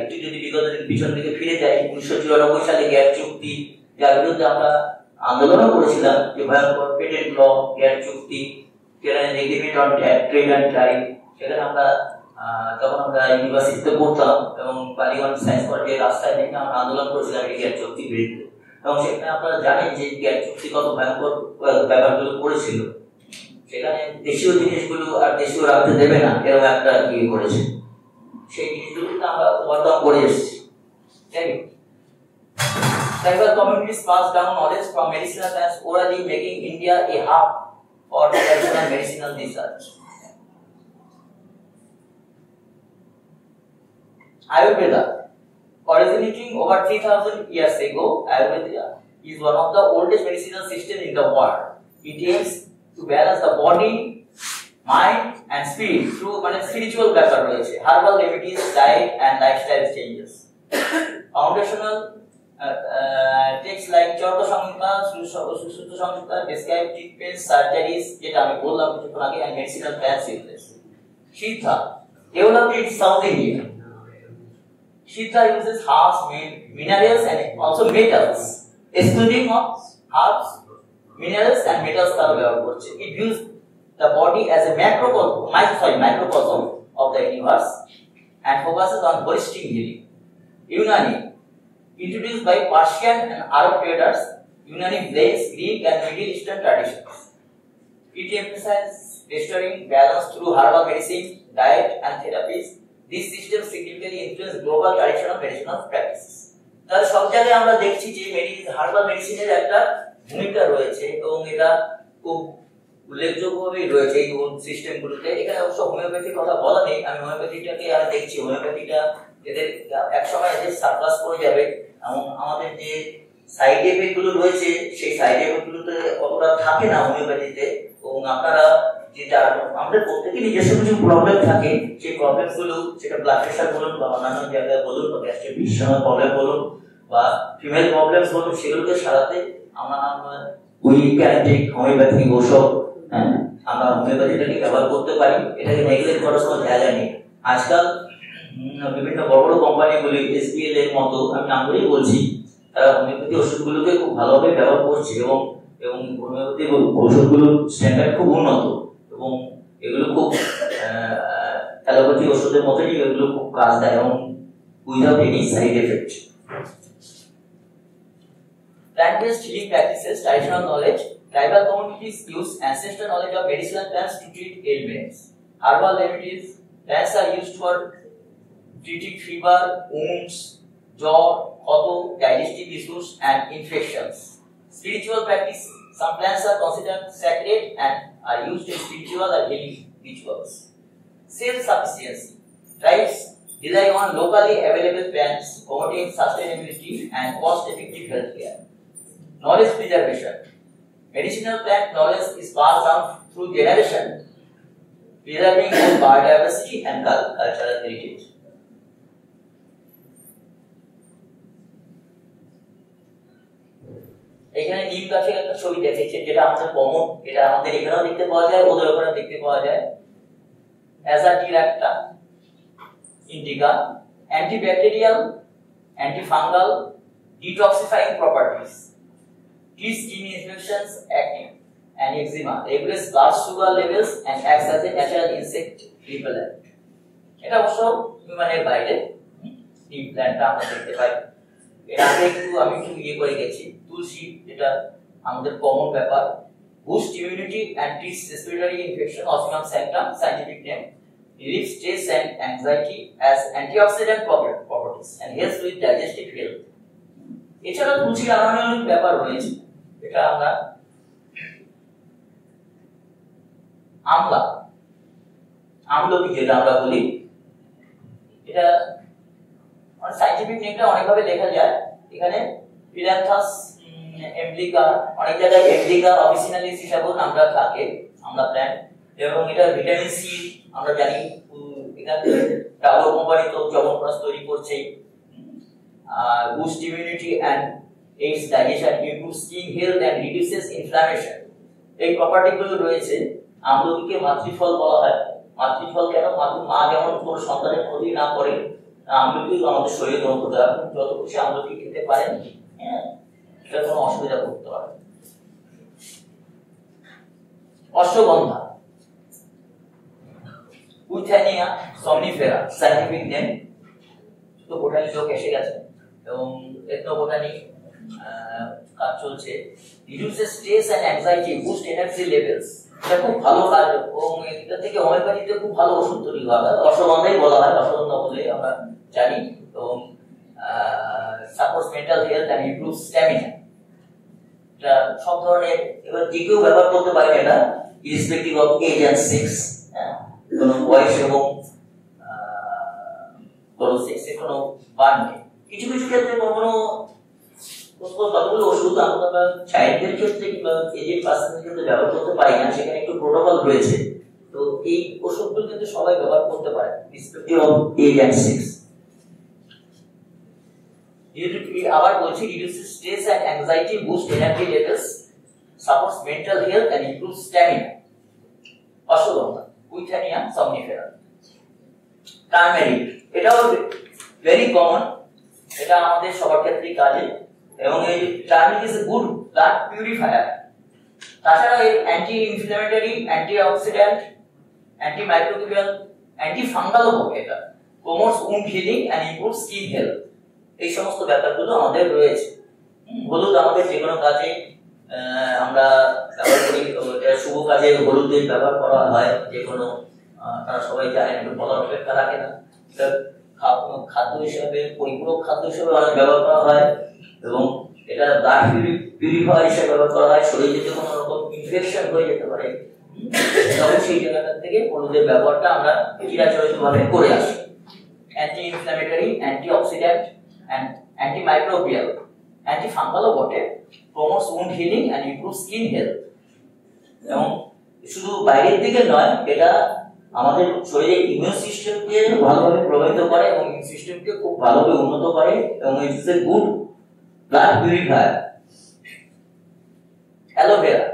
একটু যদি বিগত দিন পিছন দিকে ফিরে যাই, 1994 সালে গ্যাস চুক্তি, যার বিরুদ্ধে আমরা আন্দোলনও করেছিলাম, যে ভয়ঙ্কর পেটেন্ট ল, গ্যাস চুক্তি, agreement on trade and tried, সেখানে আমরা তখন আমরা ইউনিভার্সিটিতে পড়তাম এবং বালিগঞ্জ সায়েন্স কলেজের রাস্তায় থেকে আমরা আন্দোলন করেছিলাম এই গ্যাস চুক্তির বিরুদ্ধে। এবং সেখানে আপনারা জানেন যে গ্যাস চুক্তি কত ভয়ঙ্কর ব্যাপারগুলো করেছিল, সেখানে দেশীয় জিনিসগুলো আর দেশীয় রাখতে দেবে না, এরকম একটা ইয়ে করেছে। সেই জিনিসগুলোকে আমরা ওভারকাম করে এসেছি। Tribal communities pass down knowledge from medicinal science orally, making India a hub for traditional medicinal research. Ayurveda, originating over 3000 years ago, Ayurveda is one of the oldest medicinal systems in the world. It aims to balance the body, mind and spirit through spiritual factor, herbal remedies, diet and lifestyle changes. Foundational texts like Charta Samhita, Susutta Samhita describe treatments, surgeries, and medicinal plants uses. Siddha, developed in South India. Siddha uses herbs, minerals and also metals. Excluding of herbs, minerals and metals, it views the body as a microcosm of the universe and focuses on holistic healing. Unani, introduced by Persian and Arab traders, Unani blends Greek and Middle Eastern traditions. It emphasizes restoring balance through herbal medicine, diet and therapies. This system significantly influence global traditional medicinal practices. তার সব জায়গায় আমরা দেখছি যে herbal মেডিসিনের একটা ভূমিকা রয়েছে এবং এটা খুব উল্লেখযোগ্যভাবেই রয়েছে এই সিস্টেমগুলোতে। এখানে অবশ্য হোমিওপ্যাথির কথা বলা নেই, আমি হোমিওপ্যাথিটাকে আর দেখছি হোমিওপ্যাথিটা এদের একসময় এদের সারপ্লাস করে যাবে এবং আমাদের যে সাইড এফেক্ট গুলো রয়েছে সেই সাইড এফেক্ট গুলোতে অতটা থাকে না হোমিওপ্যাথিতে। এবং আপনারা যেটা আমাদের প্রত্যেকের নিজস্ব কিছু প্রবলেম থাকে, সেই প্রবলেম গুলো সেটা ব্লাড প্রেশার বলুন বা অন্যান্য জায়গায় বলুন বা গ্যাস্ট্রিক প্রবলেম বলুন বা ফিমেল প্রবলেম বলুন, সেগুলোকে সারাতে আমরা উই ক্যান টেক হোমিওপ্যাথিক ঔষধ। আমরা হোমিওপ্যাথিটাকে ব্যবহার করতে পারি, এটাকে নেগলেক্ট করার কোনো জায়গা নেই। আজকাল বিভিন্ন বড় বড় কোম্পানিগুলি এসপিএল এর মতো, আমি নাম করেই বলছি, তারা হোমিওপ্যাথি ওষুধগুলোকে খুব ভালোভাবে ব্যবহার করছে এবং হোমিওপ্যাথি ওষুধগুলোর স্ট্যান্ডার্ড খুব উন্নত এবং এগুলো খুব অ্যালোপ্যাথি ওষুধের মতোই এগুলো খুব কাজ দেয় এবং without any side effect. Plant-based healing practices, traditional knowledge, tribal communities use ancestral knowledge of medicinal plants to treat ailments. Herbal remedies, plants are used for treating fever, wounds, jaw, auto, digestive issues and infections. Spiritual practice, some plants are considered sacred and are used in spiritual and healing rituals. Self-sufficiency, tribes rely on locally available plants, promoting sustainability and cost-effective healthcare. Knowledge preservation, medicinal plant knowledge is passed down through generation, preserving both biodiversity and cultural heritage. এখানে নিম গাছের একটা ছবি দেখেছে, যেটা আমাদের common, এটা আমাদের এখানেও দেখতে পাওয়া যায়, ওদের ওখানে দেখতে পাওয়া যায়। অ্যাজাটির একটা indica, antibacterial, antifungal, detoxifying properties, treats skin infections, acne and eczema, regulates blood sugar levels and acts as a natural insect repellent. এটা অবশ্য হিউম্যানের বাইরে নিম প্ল্যান্টটা আমরা দেখতে পাই। এর আগে আমি একটু ইয়ে করে গেছি, তুলসী, যেটা আমাদের কমন ব্যাপার, boost immunity and treats respiratory infection, osminum sanctum, scientific name, relieves stress and anxiety as antioxidant properties and helps with digestive health. এছাড়া তুলসী লাগানোর অনেক ব্যাপার রয়েছে, এটা আমরা আমলকি যেটা আমরা বলি, এটা সাইন্টিফিক নেমটা অনেকভাবে লেখা যায়। এখানে পিলান্থাস এমব্লিকা, অনেক জায়গায় এমব্লিকা অফিসিনালিস হিসাবেও নামটা থাকে আমলা প্ল্যান্ট। এবং এটা ভিটামিন সি আমরা জানি এখান থেকে ডাবর কোম্পানি তো চবনপ্রাশ তৈরি করছে, boost immunity and aids digestion, improves skin health and reduces inflammation. এই প্রপার্টিগুলো রয়েছে। আমলকিকে মাতৃফল বলা হয়। মাতৃফল কেন? মা যেমন কোনো সন্তানের ক্ষতি না করে, আমলকি আমাদের শরীরে গ্রহণ করতে হবে। যত খুশি আমলকি খেতে পারেন, এটা কোনো অসুবিধা করতে পারে। Ashwagandha, Withania somnifera scientific name, তো বোটানি লোক এসে গেছে এবং এথনো বোটানি কাজ চলছে। Reduces stress and anxiety, boost energy levels, এটা খুব ভালো কাজ এবং এটা থেকে হোমিওপ্যাথিতে খুব ভালো ওষুধ তৈরি করা হয়। অশ্বগন্ধাই বলা হয়, অশ্বগন্ধা বলে আমরা জানি। এবং supports mental health and improve stamina, এটা সব ধরনের, এবার যে কেউ ব্যবহার করতে পারে এটা, irrespective of age and sex, কোনো বয়স এবং কোনো সেক্সে কোনো বার নেই। কিছু কিছু ক্ষেত্রে কখনো কতগুলো ওষুধ আমরা চাইল্ডদের ক্ষেত্রে কিংবা এজেড পার্সনের ক্ষেত্রে ব্যবহার করতে পারি না, সেখানে একটু প্রোটোকল রয়েছে। তো এই ওষুধগুলো কিন্তু সবাই ব্যবহার করতে পারে, irrespective of age and sex. আবার বলছি, reduces stress and anxiety, boost energy levels, supports mental health and improve stamina. Ashwagandha, Withania somnifera। Turmeric, এটাও ভেরি কমন, এটা আমাদের সবার ক্ষেত্রেই কাজে। এবং এই turmeric is a good blood purifier. তাছাড়া এর anti inflammatory, anti oxidant, anti microbial, anti ফাঙ্গালও বটে। এটা promotes wound healing and improve skin health. এই সমস্ত ব্যাপারগুলো আমাদের রয়েছে। হলুদ আমাদের যে কোনো কাজে আমরা ব্যবহার করি, শুভ কাজে হলুদের ব্যবহার করা হয়। যে কোনো তারা সবাই জানেন, একটু বলার অপেক্ষা রাখে না। খাদ্য হিসেবে, পরিপূরক খাদ্য হিসেবে অনেক ব্যবহার করা হয় এবং এটা ব্লাড পিউরিফায়ার হিসেবে ব্যবহার করা হয়। শরীরে যদি কোনো রকম ইনফেকশন হয়ে যেতে পারে, তখন সেই জায়গাটা থেকে হলুদের ব্যবহারটা আমরা চিরাচরিতভাবে করে আসি। Anti inflammatory, anti oxidant and antimicrobial, antifungal বটে, promotes wound healing and improves skin health। এবং শুধু বাইরের দিকে নয়, এটা আমাদের শরীরে ইমিউন সিস্টেমকে ভালোভাবে প্রভাবিত করে এবং ইমিউন সিস্টেমকে খুব ভালোভাবে উন্নত করে এবং it is a good blood purifier. Aloe vera,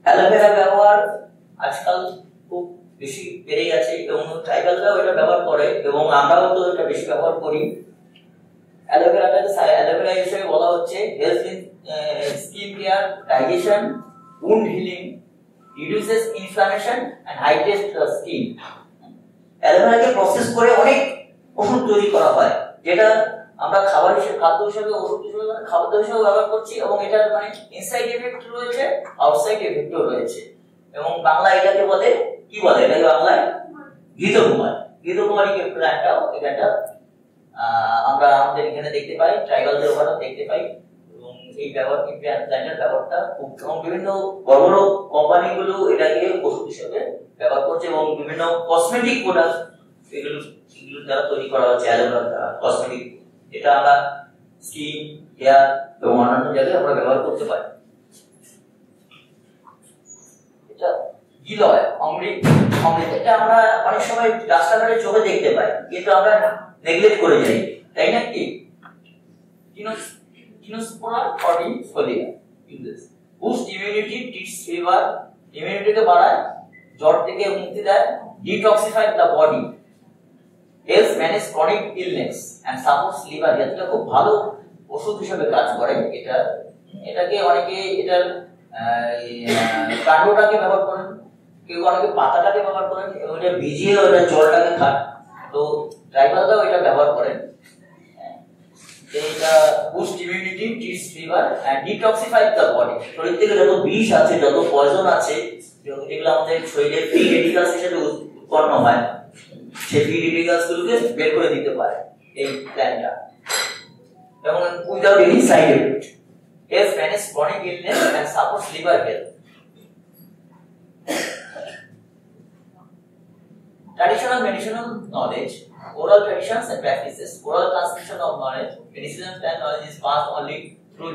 aloe vera ব্যবহার আজকাল খুব বেশি বেড়ে গেছে এবং ট্রাইবালরাও এটা ব্যবহার করে এবং আমরাও তো এটা বেশি ব্যবহার করি। অ্যালোভেরা হিসেবে বলা হচ্ছে help in skin care, digestion, wound healing, reduces inflammation and hydrates the skin. অ্যালোভেরাকে প্রসেস করে অনেক ওষুধ তৈরি করা হয়, যেটা আমরা খাবার হিসেবে, খাদ্য হিসেবে, ওষুধ হিসেবে, খাদ্য হিসেবে ব্যবহার করছি এবং এটার মানে ইনসাইড এফেক্ট রয়েছে, আউটসাইড এফেক্টও রয়েছে। এবং বাংলা এটাকে বলে কি বলে, এটাকে বাংলায় ঘৃতকুমারী। ঘৃতকুমারী প্ল্যান্টটাও এখানটা আমরা আমাদের এখানে দেখতে পাই, ট্রাইবালদের ওখানেও দেখতে পাই এবং এই প্ল্যান্টের ব্যবহারটা খুব, এবং বিভিন্ন বড় বড় কোম্পানিগুলো এটাকে ওষুধ হিসেবে ব্যবহার করছে এবং বিভিন্ন কসমেটিক প্রোডাক্ট এগুলো দ্বারা তৈরি করা হচ্ছে। অ্যালোভেরা কসমেটিক, এটা আমরা স্কিন, হেয়ার এবং অন্যান্য জায়গায় আমরা ব্যবহার করতে পারি। এটা গিলয়, অমৃত, এটা আমরা অনেক সময় রাস্তাঘাটে চোখে দেখতে পাই, কিন্তু আমরা নেগলেক্ট করে যাই, তাই না? কি কিনোস্পোরা ফর্টিফোলিয়া uses, boost immunity, treats fever, ইমিউনিটিকে বাড়ায়, জ্বর থেকে মুক্তি দেয়, detoxify the body, helps manage chronic illness and supports liver health. এটা খুব ভালো ওষুধ হিসেবে কাজ করে। এটাকে অনেকে এটার কাণ্ডটাকে ব্যবহার করেন, কেউ অনেকে পাতাটাকে ব্যবহার করেন এবং এটা ভিজিয়ে ওটা জলটাকে খান। তো ট্রাইবালরাও এটা ব্যবহার করেন। এটা boost immunity, treats fever and detoxify the body. শরীর থেকে যত বিষ আছে, যত পয়জন আছে, যেগুলো আমাদের শরীরে ফ্রি রেডিক্যালস হিসেবে উৎপন্ন হয়, সেই ফ্রি রেডিক্যালস গুলোকে বের করে দিতে পারে এই প্ল্যান্টটা, এবং without any side effect. Helps manage chronic illness and supports liver health. Traditional medicinal knowledge, oral traditions and practices. Oral transmission of knowledge, medicinal plant knowledge is passed only through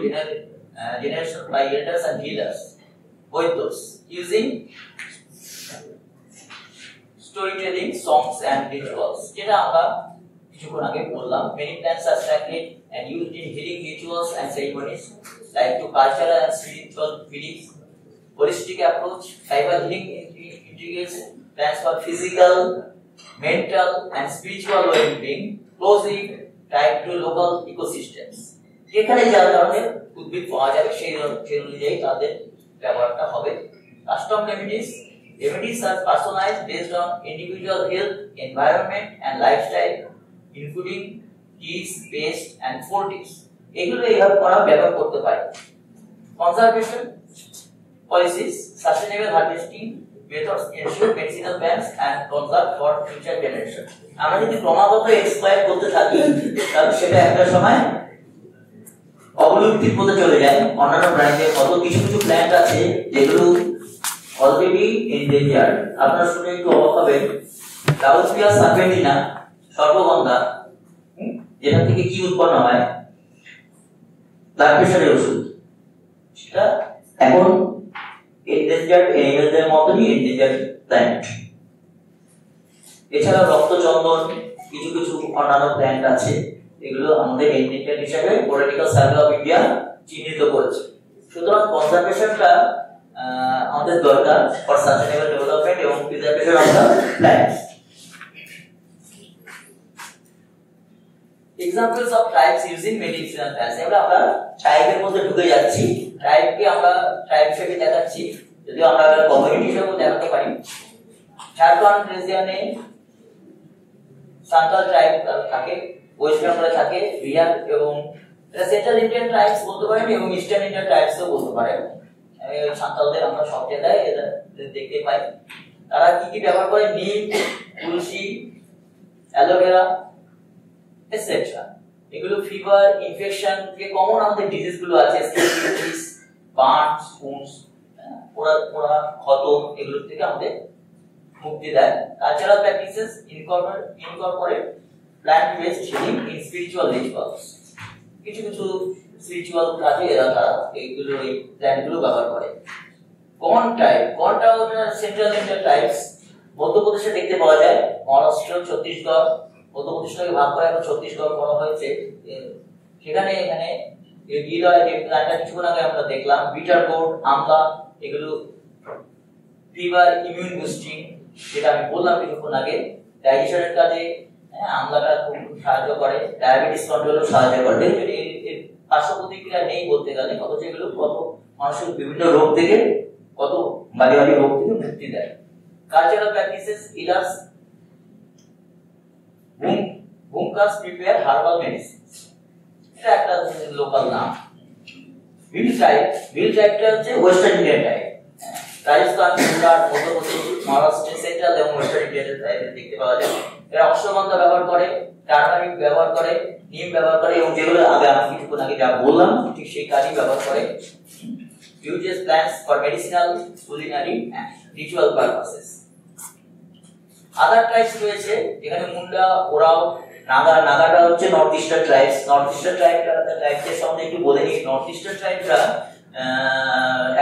generation by elders and healers, both those using story telling, songs and rituals, যেটা আমরা কিছুক্ষণ আগে বললাম। Many plants are extracted and used in healing rituals and ceremonies like to cultural and spiritual beliefs. Holistic approach, tribal healing integrates plants for physical, mental and spiritual well-being, closely tied to local ecosystems. যেখানে যা ধরনের উদ্ভিদ পাওয়া যাবে সেই অনুযায়ী তাদের ব্যবহারটা হবে। Custom remedies are personalized based on individual health, environment and lifestyle, including teas, paste and forties. এগুলো এইভাবে করা ব্যবহার করতে পারে। Conservation policies, sustainable harvesting methods ensure medicinal plants and conserve for future generation. আমরা যদি ক্রমাগত এক্সপ্লয়েট করতে থাকি তাহলে সেটা একটা সময় অবলুপ্তির পথে চলে যায়। অন্যান্য প্রাণীদের কত কিছু কিছু প্ল্যান্ট আছে যেগুলো অলরেডি এনডেঞ্জার্ড। আপনারা শুনে একটু অবাক হবেন, লাউসপিয়া সার্পেন্টিনা, সর্পগন্ধা, যেটা থেকে কি উৎপন্ন হয়, ব্লাড প্রেশারের ওষুধ, সেটা এখন এনডেঞ্জার্ড এনিমেলদের মতনই এনডেঞ্জার্ড প্ল্যান্ট। এছাড়া রক্তচন্দন, কিছু কিছু অন্যান্য প্ল্যান্ট আছে, এগুলো আমাদের এনডেঞ্জার্ড হিসেবে পলিটিক্যাল সার্ভে অফ ইন্ডিয়া চিহ্নিত করেছে। সুতরাং কনজারভেশনটা আমাদের দরকার ফর সাস্টেনেবল ডেভেলপমেন্ট এবং preservation of the plants. Examples of tribes using medicinal plants. এবার আমরা ট্রাইবের মধ্যে ঢুকে যাচ্ছি। ট্রাইবকে আমরা ট্রাইব হিসেবে দেখাচ্ছি, যদিও আমরা কমিউনিটি হিসেবে দেখাতে পারি। ঝাড়খণ্ড রিজিয়নে সান্তাল ট্রাইব থাকে, ওয়েস্ট বেঙ্গলে থাকে বিহার, এবং সেন্ট্রাল ইন্ডিয়ান ট্রাইবস বলতে পারেন এবং ইস্টার্ন ইন্ডিয়ান ট্রাইবসও বলতে পারেন। সান্তালদের আমরা সব জায়গায় দেখতে পাই। তারা কি কি ব্যবহার করে? নিম, তুলসী, অ্যালোভেরা এটসেট্রা। এগুলো ফিভার, ইনফেকশন, যে কমন আমাদের ডিজিজ গুলো আছে, স্কিন, বার্নস, উন্ডস, পোড়া, ক্ষত, এগুলো থেকে আমাদের মুক্তি দেয়। Cultural practices incorporate plant based healing in spiritual rituals. কিছু কিছু স্পিরিচুয়াল কাজে এরা এইগুলো এই প্ল্যান্টগুলো ব্যবহার করে। কর্নটাও সেন্ট্রাল ইন্ডিয়ান ট্রাইবস, মধ্যপ্রদেশে দেখতে পাওয়া যায়, মহারাষ্ট্র, ছত্তিশগড়, মধ্যপ্রদেশকে ভাগ করে এখন ছত্তিশগড় করা হয়েছে। সেখানে এখানে গিলয় যে প্ল্যান্টটা কিছুক্ষণ আগে আমরা দেখলাম, বিটার গোর্ড, আমলা, এগুলো ফিভার, ইমিউন বুস্টিং, যেটা আমি বললাম কিছুক্ষণ আগে, ডাইজেশনের কাজে আমলাটা খুব সাহায্য করে, ডায়াবেটিস কন্ট্রোলেও সাহায্য করে। এর পার্শ্ব প্রতিক্রিয়া নেই বলতে গেলে, অথচ এগুলো কত মানুষের বিভিন্ন রোগ থেকে, কত বাড়ি বাড়ি রোগ থেকে মুক্তি দেয়। Cultural practices ইলাস বুমকাস prepare herbal medicines, এটা একটা লোকাল নাম। ভিল ট্রাইবটা হচ্ছে western Indian tribe, Rajasthan, Gujarat, Madhya Pradesh, Maharashtra, central এবং ওয়েস্টার্ন ইন্ডিয়ান ট্রাইব দেখতে পাওয়া যায়। এরা অশ্বগন্ধা ব্যবহার করে, টার্মারিক ব্যবহার করে, নিম ব্যবহার করে, এবং যেগুলো আগে আমি কিছুক্ষণ আগে যা বললাম ঠিক সেই কাজই ব্যবহার করে। uses plants for medicinal, culinary and ritual purposes. Other tribes রয়েছে, এখানে মুন্ডা, ওরাও, নাগাটা হচ্ছে north eastern tribes. North eastern ট্রাইবদের সম্বন্ধে একটু বলে নিই। নর্থ ইস্টার্ন ট্রাইবরা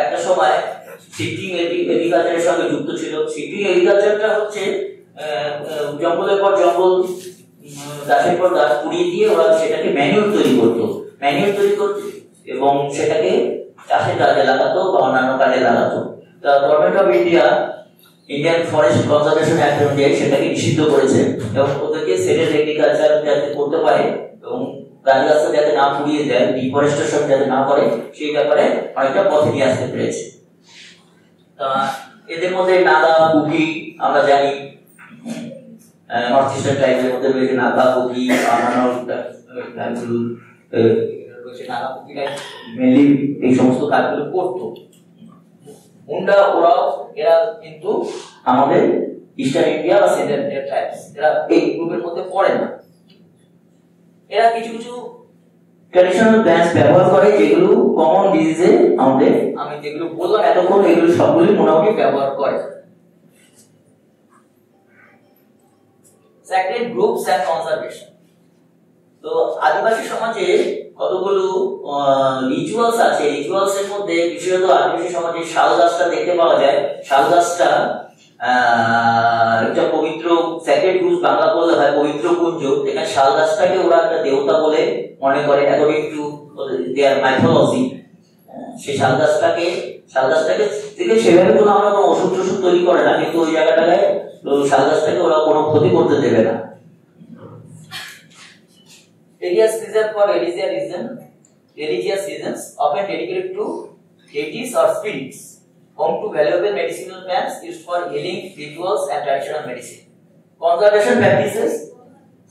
একটা সময় শিফটিং এগ্রিকালচারের সঙ্গে যুক্ত ছিল। শিফটিং এগ্রিকালচারটা হচ্ছে জঙ্গলের পর জঙ্গল, গাছের পর গাছ পুড়িয়ে দিয়ে ওরা সেটাকে ম্যানিউর তৈরি করতো এবং সেটাকে চাষের কাজে লাগাতো বা অন্যান্য কাজে লাগাতো। Government of India Indian forest conservation act অনুযায়ী সেটাকে নিষিদ্ধ করেছে এবং ওদেরকে সেটেল এগ্রিকালচার যাতে করতে পারে এবং গাছগাছটা যাতে না পুড়িয়ে দেয়, ডিফরেস্টেশন যাতে না করে, সেই ব্যাপারে অনেকটা পথে নিয়ে আসতে পেরেছে। এদের মধ্যে নাগা, কুকি আমরা জানি, নর্থ ইস্টার্ন ট্রাইবের মধ্যে রয়েছে নাগা, কুকি, অন্যান্য নাগা, কুকিরা মেনলি এই সমস্ত কাজগুলো করতো। মুন্ডা, ওরাও, এরা কিন্তু আমাদের ইস্টার্ন ইন্ডিয়া বা সেন্ট্রাল ইন্ডিয়া ট্রাইবস, এরা এই গ্রুপের মধ্যে পড়ে না। এরা কিছু কিছু ট্র্যাডিশনাল প্ল্যান্টস ব্যবহার করে যেগুলো কমন ডিজিজে আমাদের, আমি যেগুলো বললাম এতক্ষণ, এগুলো সবগুলি মোটামুটি ব্যবহার করে। Second, groups and conservation. তো আদিবাসী সমাজে কতগুলো রিচুয়ালস আছে। রিচুয়ালস এর মধ্যে বিশেষত আদিবাসী সমাজে শাল গাছটা দেখতে পাওয়া যায়। শাল গাছটা একটা পবিত্র স্যাক্রেড গ্রুপ বাংলা বললে হয় পবিত্র কুঞ্জ, এখানে শাল গাছটাকে ওরা একটা দেবতা বলে মনে করে অ্যাকর্ডিং টু দেয়ার মাইথোলজি। সেই শাল গাছটাকে থেকে সেভাবে কোনো আমরা কোনো ওষুধ টষুধ তৈরি করে না, কিন্তু ওই জায়গাটাকে শাল গাছটাকে ওরা কোনো ক্ষতি করতে দেবে না। Areas preserved for religious reasons, often dedicated to deities or spirits, home to valuable medicinal plants used for healing rituals and traditional medicine. Conservation practices,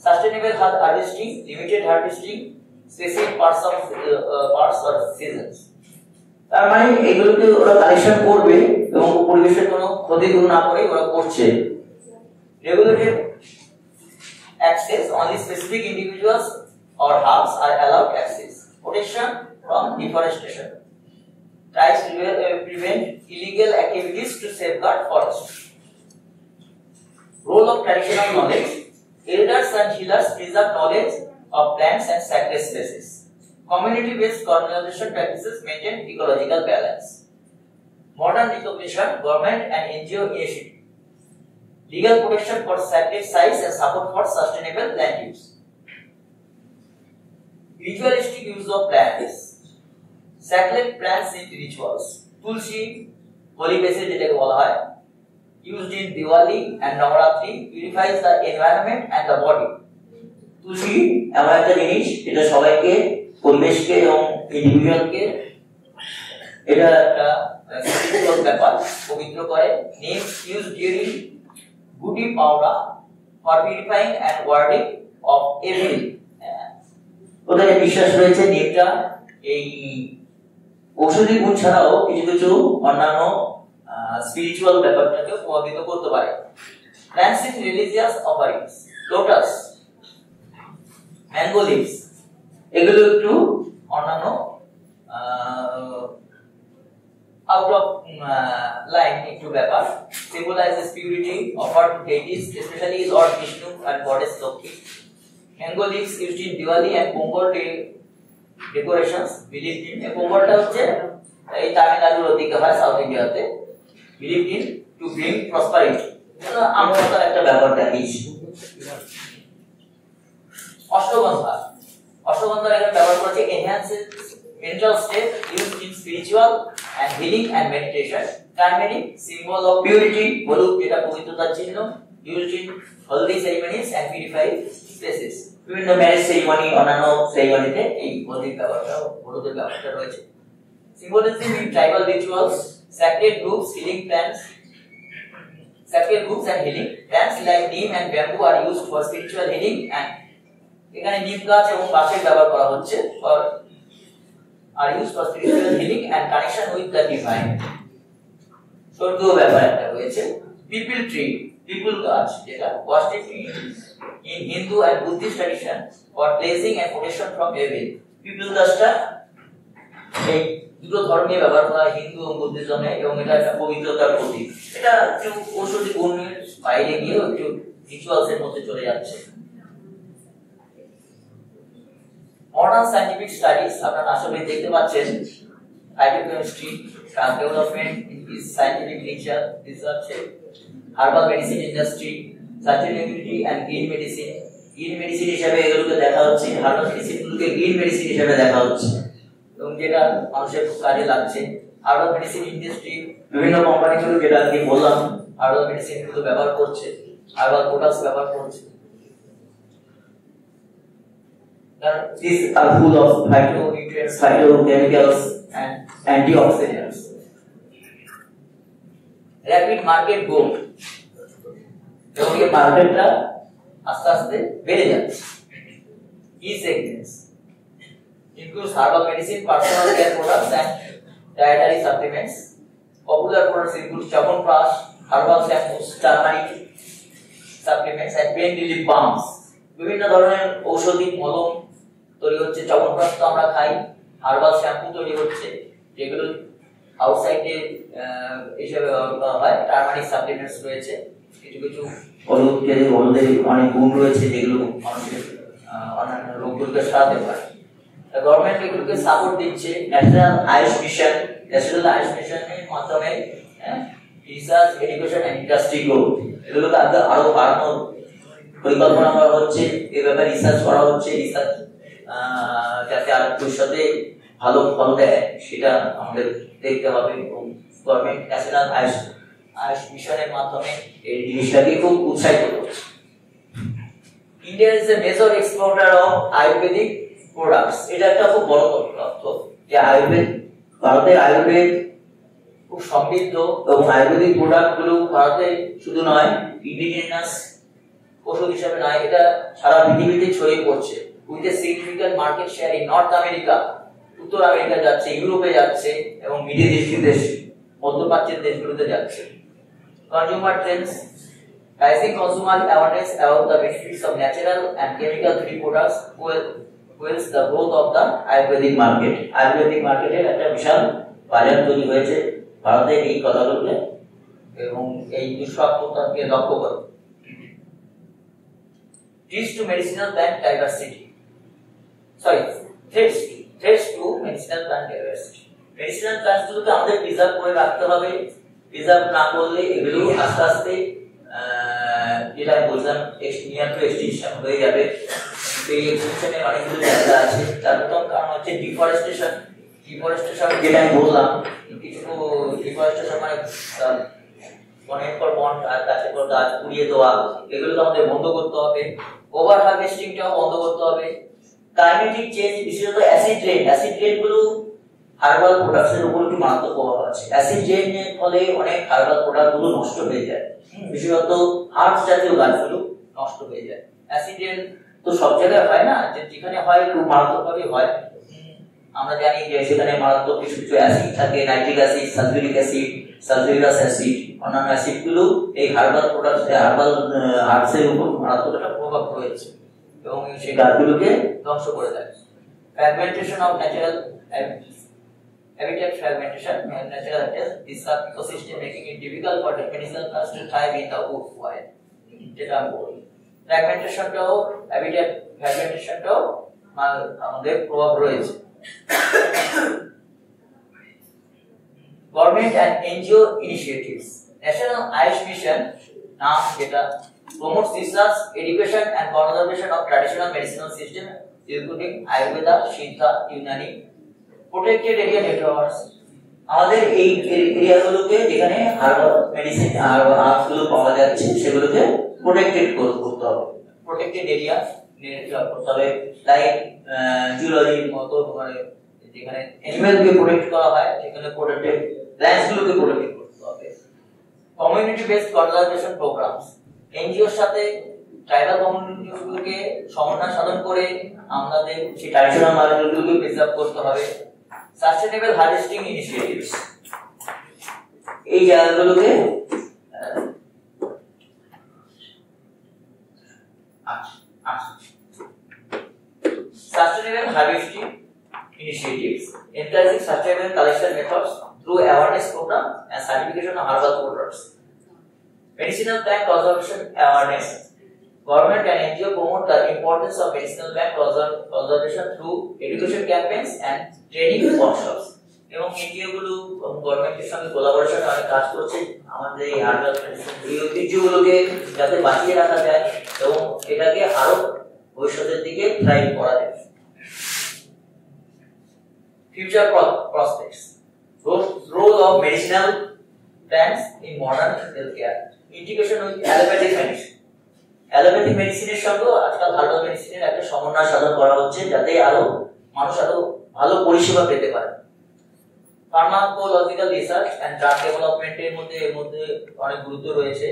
sustainable harvesting, limited harvesting, specific parts or seasons. তার মানে এগুলোকে ওরা collection করবে এবং পরিবেশের কোনো ক্ষতি না করে ওরা করছে। Regulated access, only specific individuals or hubs are allowed access. Protection from deforestation. Tries to prevent illegal activities to safeguard forest. Role of traditional knowledge. Elders and healers preserve knowledge of plants and sacred spaces. Community-based conservation practices maintain ecological balance. Modern recognition, government and NGO initiative. Legal protection for sacred sites and support for sustainable land use. Ritualistic use of plants. Sacred plants in rituals. Tulsi, holy basil যেটাকে বলা হয়, used in Diwali and Navaratri, purifies the environment and the body. তুলসী এমন একটা জিনিস যেটা সবাইকে, পরিবেশকে এবং ইন্ডিভিজুয়ালকে এটা একটা স্পিরিচুয়াল ব্যাপার, পবিত্র করে। Neem use during Gudi Padwa for purifying and warding of evil. ওদের বিশ্বাস রয়েছে নেমটা এই ঔষধি গুণ ছাড়াও কিছু কিছু অন্যান্য স্পিরিচুয়াল ব্যাপারটাকে প্রভাবিত করতে পারে। Plants in religious offerings, lotus, mango leaves, এগুলো একটু অন্যান্য আউট অফ লাইন একটু ব্যাপার। Symbolizes purity offered to deities, specially Lord Vishnu and goddess Lakshmi. Mango leaves used in Diwali and Pongal decorations. Believed in, পোঙ্গলটা হচ্ছে এই তামিলনাড়ুর ওদিকে হয়, সাউথ ইন্ডিয়াতে। Believed in to bring prosperity, আমরা একটা ব্যাপার দেখিয়েছি। অশ্বগন্ধা, অশ্বগন্ধা এখানে ব্যবহার করেছে enhances mental state used in spiritual and healing and meditation. Turmeric, symbol of purity, হলুদ যেটা পবিত্রতার চিহ্ন, used in haldi ceremonies and purified spaces. বিভিন্ন ম্যারেজ সেরিমনি, অন্যান্য সেরিমনিতে এই হলদির ব্যবহারটা, হলুদের ব্যবহারটা রয়েছে। Symbolism in tribal rituals, sacred groups, healing plants, sacred groups and healing plants like neem and bamboo are used for spiritual healing, and এখানে নিম গাছ এবং বাঁশের ব্যবহার করা হচ্ছে for are used for spiritual healing and connection with the divine. স্বর্গীয় ব্যাপার একটা রয়েছে। পিপল ট্রি, পিপল গাছ যেটা worshipped in Hindu and Buddhist tradition for blessing and protection from evil. People গাছটা এই দুটো ধর্মে ব্যবহার করা হয়, হিন্দু এবং বুদ্ধিজমে, এবং এটা একটা পবিত্রতার প্রতীক। এটা একটু ঔষধি গুণের বাইরে গিয়ে একটু রিচুয়ালস এর মধ্যে চলে যাচ্ছে। Modern scientific studies, আপনারা আসলে দেখতে পাচ্ছেন phytochemistry, development in this scientific research, herbal medicine industry, sustainability and green medicine. Green medicine হিসেবে এগুলোকে দেখা হচ্ছে, herbal medicine গুলোকে green medicine হিসেবে দেখা হচ্ছে, এবং যেটা মানুষের খুব কাজে লাগছে। herbal medicine industry বিভিন্ন কোম্পানিগুলো যেটা আমি বললাম herbal medicine গুলো ব্যবহার করছে, herbal products ব্যবহার করছে। These are full of phytonutrients, phytochemicals and antioxidants. Rapid market growth, এবং এই মার্কেটটা আস্তে আস্তে বেড়ে যাচ্ছে। Key segments includes herbal medicine, personal care products and dietary supplements. Popular products include Chyawanprash, herbal shampoos, turmeric supplements and pain relief balms. বিভিন্ন ধরনের ঔষধি মলম তৈরি হচ্ছে। চ্যবনপ্রাশ তো আমরা খাই, হার্বাল শ্যাম্পু তৈরি হচ্ছে যেগুলো আউটসাইডে হিসেবে ব্যবহার করা হয়। টার্মারিক সাপ্লিমেন্টস রয়েছে, কিছু কিছু হলুদের অনেক গুণ রয়েছে যেগুলো মানুষের অন্যান্য রোগগুলোকে সারাতে পারে। গভর্নমেন্ট এগুলোকে সাপোর্ট দিচ্ছে। ন্যাশনাল আয়ুষ মিশনের মাধ্যমে research, education and industry growth, এগুলোকে আরো বাড়ানোর পরিকল্পনা করা হচ্ছে। এই ব্যাপারে রিসার্চ করা হচ্ছে, রিসার্চ যাতে আর ভবিষ্যতে ভালো ফল দেয় সেটা আমাদের দেখতে হবে। এবং গভর্নমেন্ট ন্যাশনাল আয়ুষ মিশনের মাধ্যমে এই জিনিসটাকে খুব উৎসাহিত করছে। India is a major exporter of Ayurvedic products. এটা একটা খুব বড় তথ্য যে ভারতের আয়ুর্বেদ খুব সমৃদ্ধ এবং আয়ুর্বেদিক প্রোডাক্ট গুলো ভারতে শুধু নয়, ইন্ডিজিনাস ওষুধ হিসেবে নয়, এটা সারা পৃথিবীতে ছড়িয়ে পড়ছে। With a significant market share in north America, উত্তর আমেরিকা যাচ্ছে, ইউরোপে যাচ্ছে এবং মিডিল ইস্টের দেশ, মধ্যপ্রাচ্যের দেশগুলোতে যাচ্ছে। Consumer Trends, rising consumer awareness about the benefits of natural and chemical-free products fuels the growth of the Ayurvedic market. Ayurvedic market একটা বিশাল বাজার তৈরি হয়েছে ভারতে এই কথাগুলোকে এবং এই দুষ্প্রাপ্যতাকে লক্ষ্য করে। Threats to medicinal plant diversity. Threats to medicinal plant diversity. Medicinal plants গুলোকে আমাদের প্রিজার্ভ করে রাখতে হবে। প্রিজার্ভ না করলে এগুলো আস্তে আস্তে যেটা বললাম নিয়ার টু এক্সটিংশন হয়ে যাবে। এই এক্সটিংশনে অনেকগুলো জায়গা আছে। তার প্রথম কারণ হচ্ছে ডিফরেস্টেশন। যেটা আমি বললাম, কিছু ডিফরেস্টেশন মানে বনের পর বন আর গাছের পর গাছ পুড়িয়ে দেওয়া, এগুলোকে আমাদের বন্ধ করতে হবে। ওভার হারভেস্টিংটাও বন্ধ করতে হবে। ক্লাইমেটিক চেঞ্জ, বিশেষত অ্যাসিড রেন গুলো হার্বাল প্রোডাক্টসের উপর একটু মারাত্মক প্রভাব আছে। অ্যাসিড রেনের ফলে অনেক হার্বাল প্রোডাক্ট গুলো নষ্ট হয়ে যায়, বিশেষত হার্বস জাতীয় গাছগুলো নষ্ট হয়ে যায়। অ্যাসিড রেন তো সব জায়গায় হয় না, যেখানে হয় খুব মারাত্মকভাবে হয়। আমরা জানি যে সেখানে মারাত্মক কিছু কিছু অ্যাসিড থাকে, nitric acid, sulphuric acid, sulphurous acid, অন্যান্য অ্যাসিড গুলো এই হার্বাল প্রোডাক্টস, হার্বাল হার্বসের উপর মারাত্মক একটা প্রভাব রয়েছে এবং সেই গাছগুলোকে ধ্বংস করে দেয়। Fragmentation of natural habitat fragmentation and natural habitats disrupt ecosystem, making it difficult for the medicinal plants to thrive in the wood wild. যেটা আমি বলি, ফ্র্যাগমেন্টেশনটাও, হ্যাবিটেট ফ্র্যাগমেন্টেশনটাও আমাদের প্রভাব রয়েছে। Government and NGO initiatives. National AYUSH mission নাম যেটা promotes research, education and conservation of traditional medicinal system including Ayurveda, Siddha, Unani, protected area networks। আমাদের এই এরিয়াগুলোকে যেখানে হার্বাল মেডিসিন আর হার্বস গুলো পাওয়া যাচ্ছে সেগুলোকে প্রোটেক্টেড করতে হবে। প্রোটেক্টেড এরিয়া নেটওয়ার্ক করতে হবে, লাইক জুলরির মতো, মানে যেখানে অ্যানিমালকে প্রোটেক্ট করা হয় সেখানে প্রোটেক্টেড প্ল্যান্টস গুলোকে প্রোটেক্ট করতে হবে। কমিউনিটি বেসড কনজারভেশন প্রোগ্রামস, এনজিওর সাথে ট্রাইবাল কমিউনিটিগুলোকে সমন্বয় সাধন করে আমাদের সেই ট্র্যাডিশনাল মার্কেটগুলোকে প্রিজার্ভ করতে হবে। সাস্টেনেবল হারভেস্টিং ইনিশিয়েটিভস, এই জায়গাগুলোকে sustainable harvesting initiatives, encouraging sustainable collection methods through awareness program and certification of herbal products. Medicinal plant conservation awareness. Government and NGO promote the importance of medicinal plant conservation through education campaigns and training workshops. এবং NGO গুলো গভর্নমেন্টের সঙ্গে collaboration অনেক কাজ করছে আমাদের এই herbal এই ঐতিহ্যগুলোকে যাতে বাঁচিয়ে রাখা যায় এবং এটাকে আরো ভবিষ্যতের দিকে থ্রাইভ করা যায়। Future prospects. Role of medicinal plants in modern healthcare. Integration with allopathic medicine. Allopathic মেডিসিনের সঙ্গে আজকাল হার্বাল মেডিসিনের একটা সমন্বয় সাধন করা হচ্ছে যাতে আরো মানুষ আরো ভালো পরিষেবা পেতে পারে। ফার্মাকোলজিক্যাল রিসার্চ এন্ড ড্রাগ ডেভেলপমেন্টের মধ্যে অনেক গুরুত্ব রয়েছে।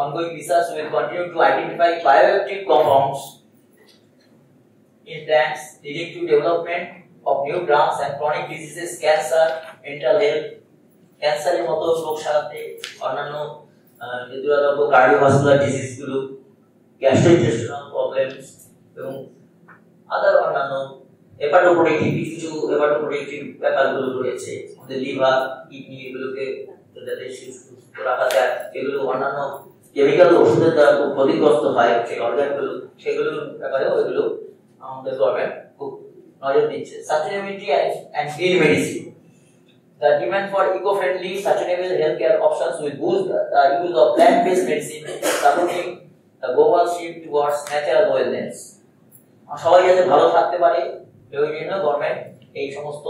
Ongoing research will continue to identify bioactive compounds in plants leading to development of new drugs and chronic diseases, cancer, mental health, ক্যান্সারের মতো রোগ সারাতে অন্যান্য হৃদরোগ, কার্ডিওভাস্কুলার ডিজিজ গুলো, গ্যাস্ট্রোইন্টেস্টাইনাল প্রবলেমস এবং আদার অন্যান্য কিছু হেপাটোপ্রোটেক্টিভ ব্যাপারগুলো রয়েছে। আমাদের লিভার, কিডনি এগুলোকে যাতে সুস্থ রাখা যায়, এগুলো অন্যান্য কেমিক্যাল ওষুধের দ্বারা খুব ক্ষতিগ্রস্ত হয় সেই অর্গানগুলো, সেগুলোর ব্যাপারেও এগুলো আমাদের গভর্নমেন্ট খুব নজর দিচ্ছে। Sustainability and green medicine. The demand for eco-friendly, sustainable healthcare options will boost the use of plant-based medicine, supporting the global shift towards natural wellness. সবাই যাতে ভালো থাকতে পারে এই জন্য গভর্নমেন্ট এই সমস্ত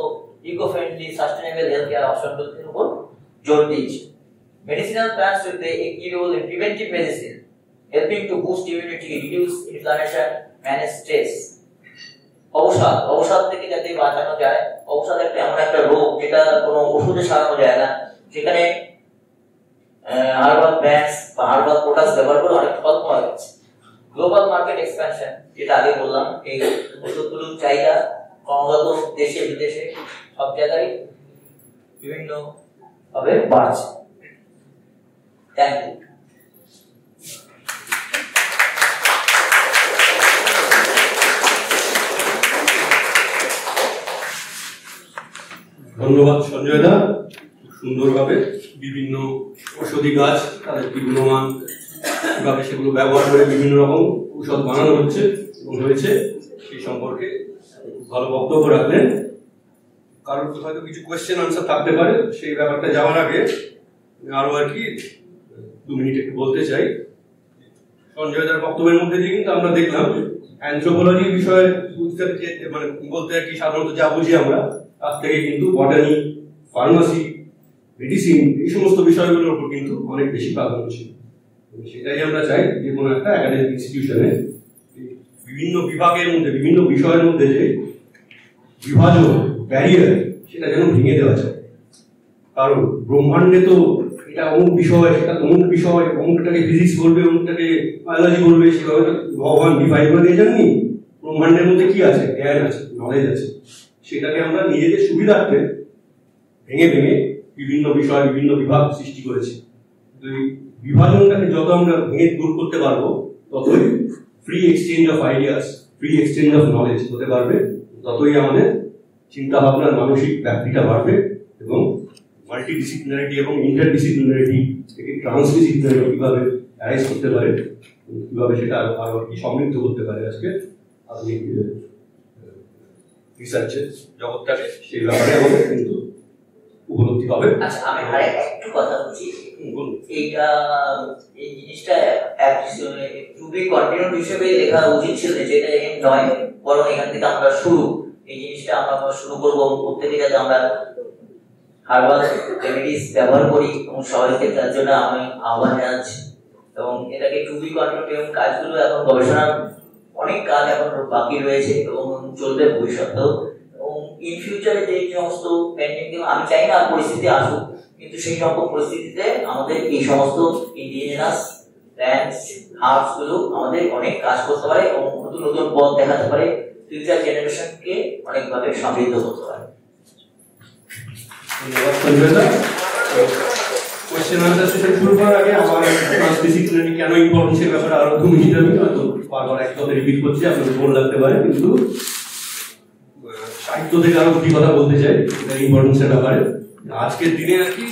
ইকো-ফ্রেন্ডলি, সাস্টেনেবল হেলথকেয়ার অপশনগুলোর উপর জোর দিচ্ছে। Medicinal plants will play a key role in preventive medicine, helping to boost immunity, reduce inflammation, manage stress. ঔষধ থেকে যাতে বাঁচানো যায়, ঔষধ একটা এমন একটা রোগ যেটা কোনো ওষুধে সারানো যায় না, সেখানে হার্বাল প্ল্যান্টস বা হার্বাল প্রোডাক্টস ব্যবহার করে অনেক ফল পাওয়া যাচ্ছে। গ্লোবাল মার্কেট এক্সপ্যানশন, যেটা আগে বললাম, এই ওষুধগুলোর চাহিদা ক্রমাগত দেশে বিদেশে সব জায়গায় বিভিন্ন ভাবে বাড়ছে। Thank you. ধন্যবাদ সঞ্জয় দা, সুন্দরভাবে বিভিন্ন ঔষধি গাছ তাদের কি গুণমান কিভাবে সেগুলো ব্যবহার করে বিভিন্ন রকম ঔষধ বানানো হচ্ছে এবং হয়েছে সেই সম্পর্কে ভালো বক্তব্য রাখলেন। কারোর হয়তো কিছু কোয়েশ্চেন আনসার থাকতে পারে, সেই ব্যাপারটা যাওয়ার আগে আরো আর কি 2 মিনিট একটু বলতে চাই। সঞ্জয় দার বক্তব্যের মধ্যে দিয়ে কিন্তু আমরা দেখলাম অ্যানথ্রোপোলজি বিষয়ে মানে বলতে আর কি সাধারণত যা বুঝি আমরা, তার থেকে কিন্তু বটানি, ফার্মাসি, মেডিসিন এই সমস্ত বিষয়গুলোর উপর কিন্তু অনেক বেশি প্রাধান্য ছিল। সেটাই আমরা চাই যে কোনো একটা একাডেমিক ইনস্টিটিউশনে বিভিন্ন বিভাগের মধ্যে, বিভিন্ন বিষয়ের মধ্যে যে বিভাজন, ব্যারিয়ার, সেটা যেন ভেঙে দেওয়া যায়। কারণ ব্রহ্মাণ্ডে তো এটা অমুক বিষয়, সেটা অমুক বিষয়, অমুকটাকে ফিজিক্স বলবে, অমুকটাকে বায়োলজি বলবে, সেভাবে তো ভগবান ডিফাইন করে দিয়ে যাননি। ব্রহ্মাণ্ডের মধ্যে কি আছে? জ্ঞান আছে, নলেজ আছে। সেটাকে আমরা নিজেদের সুবিধার্থে ভেঙে ভেঙে বিভিন্ন বিষয়, বিভিন্ন বিভাগ সৃষ্টি করেছি। এই বিভাজনটাকে যত আমরা ভেঙে দূর করতে পারবো, ততই free exchange of ideas, free exchange of knowledge হতে পারবে, ততই আমাদের চিন্তা ভাবনার মানসিক ব্যাপ্তিটা বাড়বে এবং মাল্টিডিসিপ্লিনারিটি এবং ইন্টারডিসিপ্লিনারিটি থেকে ট্রান্সডিসিপ্লিনারিটি কিভাবে অ্যারাইজ করতে পারে, কিভাবে সেটা আরো কি সমৃদ্ধ করতে পারে আজকে আপনি রিসার্চের জগৎটাকে, সেই ব্যাপারে আমাদের কিন্তু উপলব্ধি হবে। আচ্ছা, আমি একটু কথা বলছি। এইটা এই জিনিসটা টু বি কন্টিনিউড হিসেবে লেখা উচিত ছিল, যেটা নয়, বরং এখান থেকে আমরা শুরু, এই জিনিসটা আমরা শুরু করবো প্রত্যেকে যাতে আমরা হার্বাল রেমেডিস ব্যবহার করি এবং সবাইকে তার জন্য আমি আহ্বান জানাচ্ছি। এবং এটাকে টু বি কন্টিনিউড এবং কাজগুলো এখন গবেষণার অনেক কাজ এখন বাকি রয়েছে এবং চলবে ভবিষ্যতেও। এবং ইন ফিউচারে যে সমস্ত পেন্ডিং, আমি চাই না পরিস্থিতি আসুক, কিন্তু সেই সকল পরিস্থিতিতে আমাদের এই সমস্ত ইন্ডিজিনাস প্ল্যান্টস, হার্বস গুলো আমাদের অনেক কাজ করতে পারে এবং নতুন নতুন পথ দেখাতে পারে, ফিউচার জেনারেশনকে অনেকভাবে সমৃদ্ধ করতে পারে। ধন্যবাদ সঞ্জয় দা। কোয়েশ্চেন আনসার সেশন শুরু করার আগে আমার ট্রান্সডিসিপ্লিনারি কেন ইম্পর্টেন্ট সে ব্যাপারে আরো 2 মিনিট আমি হয়তো বারবার এক কথা রিপিট করছি, আপনাদের বোর লাগতে পারে, কিন্তু সাহিত্য থেকে আরো দুটি কথা বলতে চাই এটা ইম্পর্টেন্সের ব্যাপারে। আজকের দিনে আর কি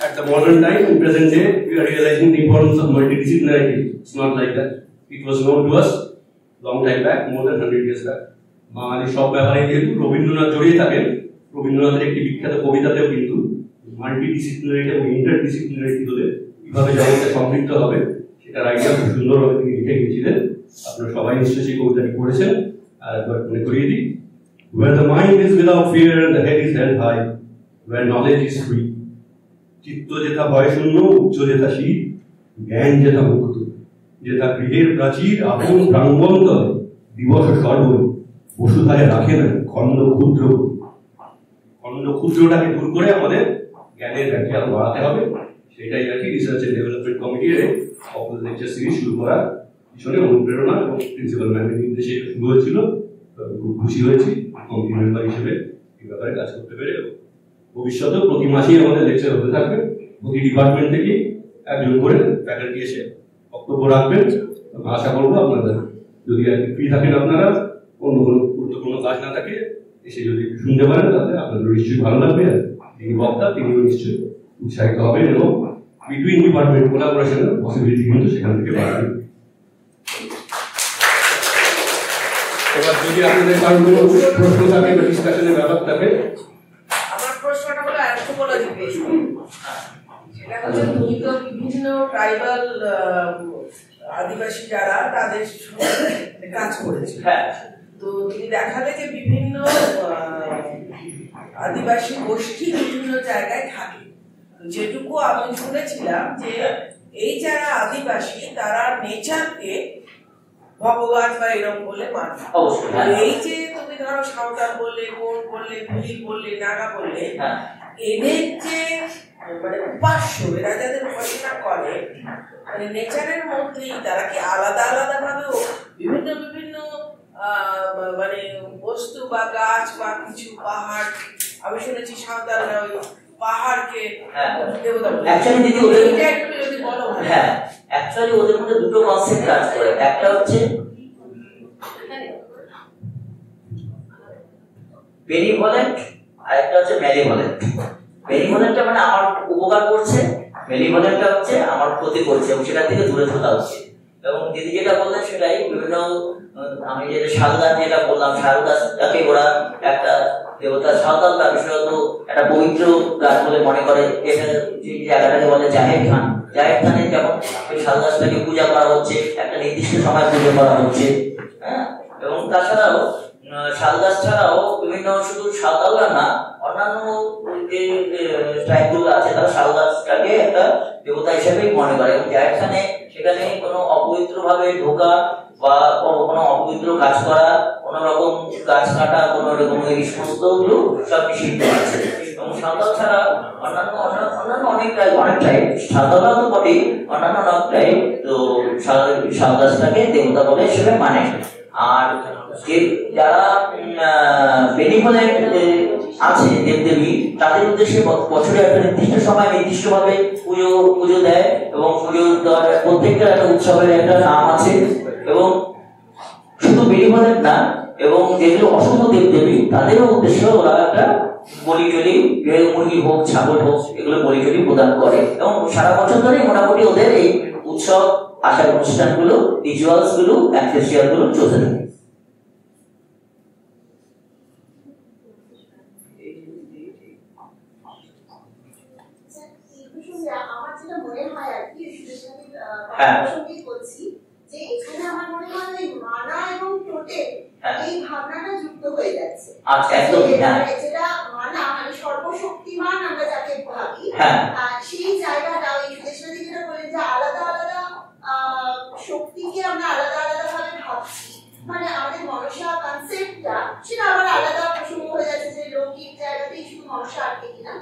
at the modern time, in present day, we are realizing the importance of multidisciplinarity. It's not like that. It was known to us long time back, more than 100 years back. বাঙালি সব ব্যাপারে যেহেতু রবীন্দ্রনাথ জড়িয়ে থাকেন, রবীন্দ্রনাথের একটি বিখ্যাত কবিতাতেও কিন্তু মাল্টিডিসিপ্লিনারিটি এবং ইন্টারডিসিপ্লিনারিটি হলে কিভাবে জগৎটা সমৃদ্ধ হবে সেটার আইডিয়া খুব সুন্দরভাবে তিনি লিখে গিয়েছিলেন। আপনারা সবাই নিশ্চয়ই সেই কবিতাটি পড়েছেন। আর একবার মনে করিয়ে দিই, where the mind is without fear and the head is held high, where knowledge is free, চিত্ত যেথা ভয় শূন্য, উচ্চ যেথা শীত, জ্ঞান যেথা মুক্ত, যেথা গৃহের প্রাচীর আপন প্রাঙ্গণ তলে দিবস সর্বই বসুধারে রাখে না খণ্ড ক্ষুদ্র। খণ্ড ক্ষুদ্রটাকে দূর করে আমাদের জ্ঞানের ব্যাখ্যা বাড়াতে হবে। সেটাই আর কি রিসার্চ এন্ড ডেভেলপমেন্ট কমিটির অপর লেকচার সিরিজ শুরু করার পিছনে অনুপ্রেরণা এবং প্রিন্সিপাল ম্যামের নির্দেশে শুরু হয়েছিল। খুব খুশি হয়েছি কমিটি মেম্বার হিসেবে এই ব্যাপারে কাজ করতে পেরে। ভবিষ্যতেও প্রতি মাসেই আমাদের লেকচার হতে থাকবে, প্রতি ডিপার্টমেন্ট থেকে একজন করে ফ্যাকাল্টি এসে বক্তব্য রাখবেন। আশা করবো আপনাদের যদি আর ফ্রি থাকেন, আপনারা অন্য কোনো গুরুত্বপূর্ণ কাজ না থাকে, এসে যদি শুনতে পারেন তাহলে আপনাদের নিশ্চয়ই ভালো লাগবে। যিনি বক্তা তিনিও নিশ্চয়ই উৎসাহিত হবেন এবং বিটুইন ডিপার্টমেন্ট কোলাবোরেশনের পসিবিলিটি কিন্তু সেখান থেকে বাড়বে। এবার যদি আপনাদের কারো কোনো প্রশ্ন থাকে বা ডিসকাশনের ব্যাপার থাকে, আমার প্রশ্নটা হলো জিজ্ঞেস করি। সেটা হচ্ছে তুমি তো বিভিন্ন ট্রাইবাল আদিবাসী যারা তাদের সঙ্গে কাজ করেছে, তো তুমি দেখালে যে বিভিন্ন আদিবাসী গোষ্ঠী বিভিন্ন জায়গায় থাকে। যেটুকু আমি শুনেছিলাম যে এই যারা আদিবাসী তারা নেচারকে ভগবান বা এরকম বলে মানে। এই যে তুমি ধরো সাঁওতাল বললে, কোন বললে, ভিল বললে, নাগা বললে, এদের যে মানে উপাস্য, এরা যাদের উপাসনা করে মানে নেচারের মধ্যেই, তারা কি আলাদা আলাদা ভাবেও বিভিন্ন বিভিন্ন মানে বস্তু বা গাছ বা কিছু পাহাড়, আমি শুনেছি সাঁওতালরা ওই পাহাড়কে দেবতা বলে। অ্যাকচুয়ালি দিদি ওদের একটু যদি বলো। অ্যাকচুয়ালি ওদের মধ্যে দুটো কনসেপ্ট কাজ করে। একটা হচ্ছে বেনিভলেন্ট আর একটা হচ্ছে ম্যালিভলেন্ট। বেনিভলেন্টটা মানে আমার উপকার করছে, ম্যালিভলেন্টটা হচ্ছে আমার ক্ষতি করছে এবং সেটা থেকে দূরে থাকা উচিত। এবং দিদি যেটা বললেন সেটাই, বিভিন্ন আমি যেটা শালগাছ যেটা বললাম, শালগাছটাকে ওরা একটা দেবতা, সাঁওতালরা বিশেষত একটা পবিত্র গাছ বলে মনে করে। এটা যে জায়গাটাকে বলে জাহের খান, জাহের খানে যেমন ওই শালগাছটাকে পূজা করা হচ্ছে, একটা নির্দিষ্ট সময় পুজো করা হচ্ছে। হ্যাঁ, এবং তাছাড়াও শালগাছ ছাড়াও বিভিন্ন শুধু সাঁওতালরা না, অন্যান্য যে ট্রাইবগুলো আছে তারা শালগাছটাকে একটা দেবতা হিসেবেই মনে করে। এবং জাহের খানে সেখানে কোনো অপবিত্র ভাবে ঢোকা বা কোনো অপবিত্র কাজ করা, কোন রকম গাছ কাটা, কোন রকম এই সমস্ত গুলো সব নিষিদ্ধ আছে। এবং সাঁওতাল ছাড়া অন্যান্য অনেক ট্রাইব, সাঁওতালরা তো বটেই, অন্যান্য অনেক ট্রাইব তো শালগাছটাকে দেবতা বলে হিসেবে মানে। আর যারা বেনিভলেন্ট আছে দেবদেবী, তাদের উদ্দেশ্যে বছরে একটা নির্দিষ্ট সময় নির্দিষ্টভাবে পুজো দেয় এবং পুজো দেওয়ার প্রত্যেকটা একটা উৎসবের একটা নাম আছে। এবং শুধু বেনিভলেন্ট না, এবং যেগুলো অশুভ দেবদেবী তাদেরও উদ্দেশ্যে ওরা একটা বলি টলি, মুরগি হোক ছাগল হোক, এগুলো বলি টলি প্রদান করে। এবং সারা বছর ধরে মোটামুটি ওদের এই উৎসব আচার অনুষ্ঠানগুলো, রিচুয়ালস গুলো, অ্যাক্সেসিয়াল গুলো চলতে থাকে। আমার যেটা মনে হয় আর কি, বলছি যে এখানে আমার মনে হয় ওই মানা এবং টোটেম এই ভাবনাটা যুক্ত হয়ে যাচ্ছে। যেটা মানা মানে সর্বশক্তিমান আমরা যাকে ভাবি, সেই জায়গাটা ওই সুদেশনাথী যেটা বলেন যে আলাদা আলাদা শক্তিকে আমরা আলাদা আলাদা ভাবে ভাবছি, মানে আমাদের মনসা কনসেপ্টটা সেটা আবার আলাদা প্রসঙ্গ হয়ে যাচ্ছে যে লৌকিক জায়গাতেই শুধু মনসা আটকে কিনা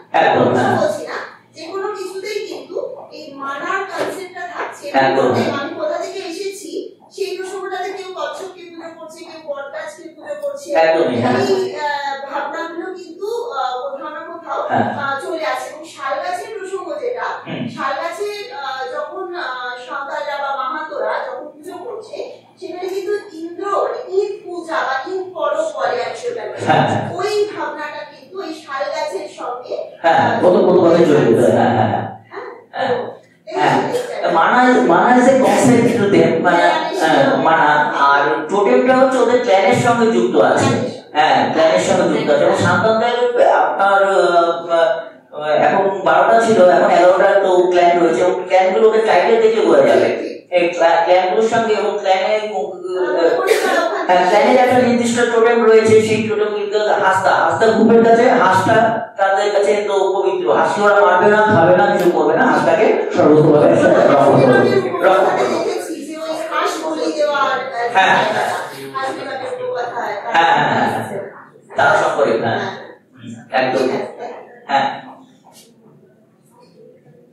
বলছি না, যে কোনো কিছুতেই কিন্তু এই মানার কনসেপ্টটা থাকছে। আমি কোথা থেকে এসেছি সেই প্রসঙ্গটাতে কেউ কচ্ছপকে পুজো করছে, কেউ বটগাছকে পুজো করছে, এই ভাবনাগুলো কিন্তু কোথাও না কোথাও চলে আসে। এবং শালগাছের প্রসঙ্গ যেটা, শালগাছে যখন সাঁওতালরা বা মাহাতোরা যখন পুজো করছে, সেখানে কিন্তু ইন্দ্র ঈদ পূজা বা ঈদ পরব বলে অ্যাকচুয়ালি, ওই ভাবনাটা কিন্তু এই শালগাছের সঙ্গে জড়িত। মানা is a concept to them, মানা। আর টোটেমটা হচ্ছে ওদের ক্ল্যানের সঙ্গে যুক্ত আছে। ক্ল্যানের সঙ্গে যুক্ত আছে। এবং সাঁওতালদের আপনার এখন 12টা ছিল, এখন 11টা তো ক্ল্যান রয়েছে, এবং ক্ল্যানগুলো ওদের টাইটেল দেখে বোঝা যাবে। এই ক্ল্যানগুলোর সঙ্গে এবং ক্ল্যানের একটা নির্দিষ্ট টোটেম রয়েছে। সেই টোটেম কিন্তু হাঁসটা গ্রুপের কাছে, হাঁসটা তাদের কাছে তো পবিত্র। হাঁসকে ওরা মারবে না, খাবে না, কিছু করবে না, হাঁসটাকে সর্বতভাবে রক্ষা করবে। তার সম্পর্কে একদম।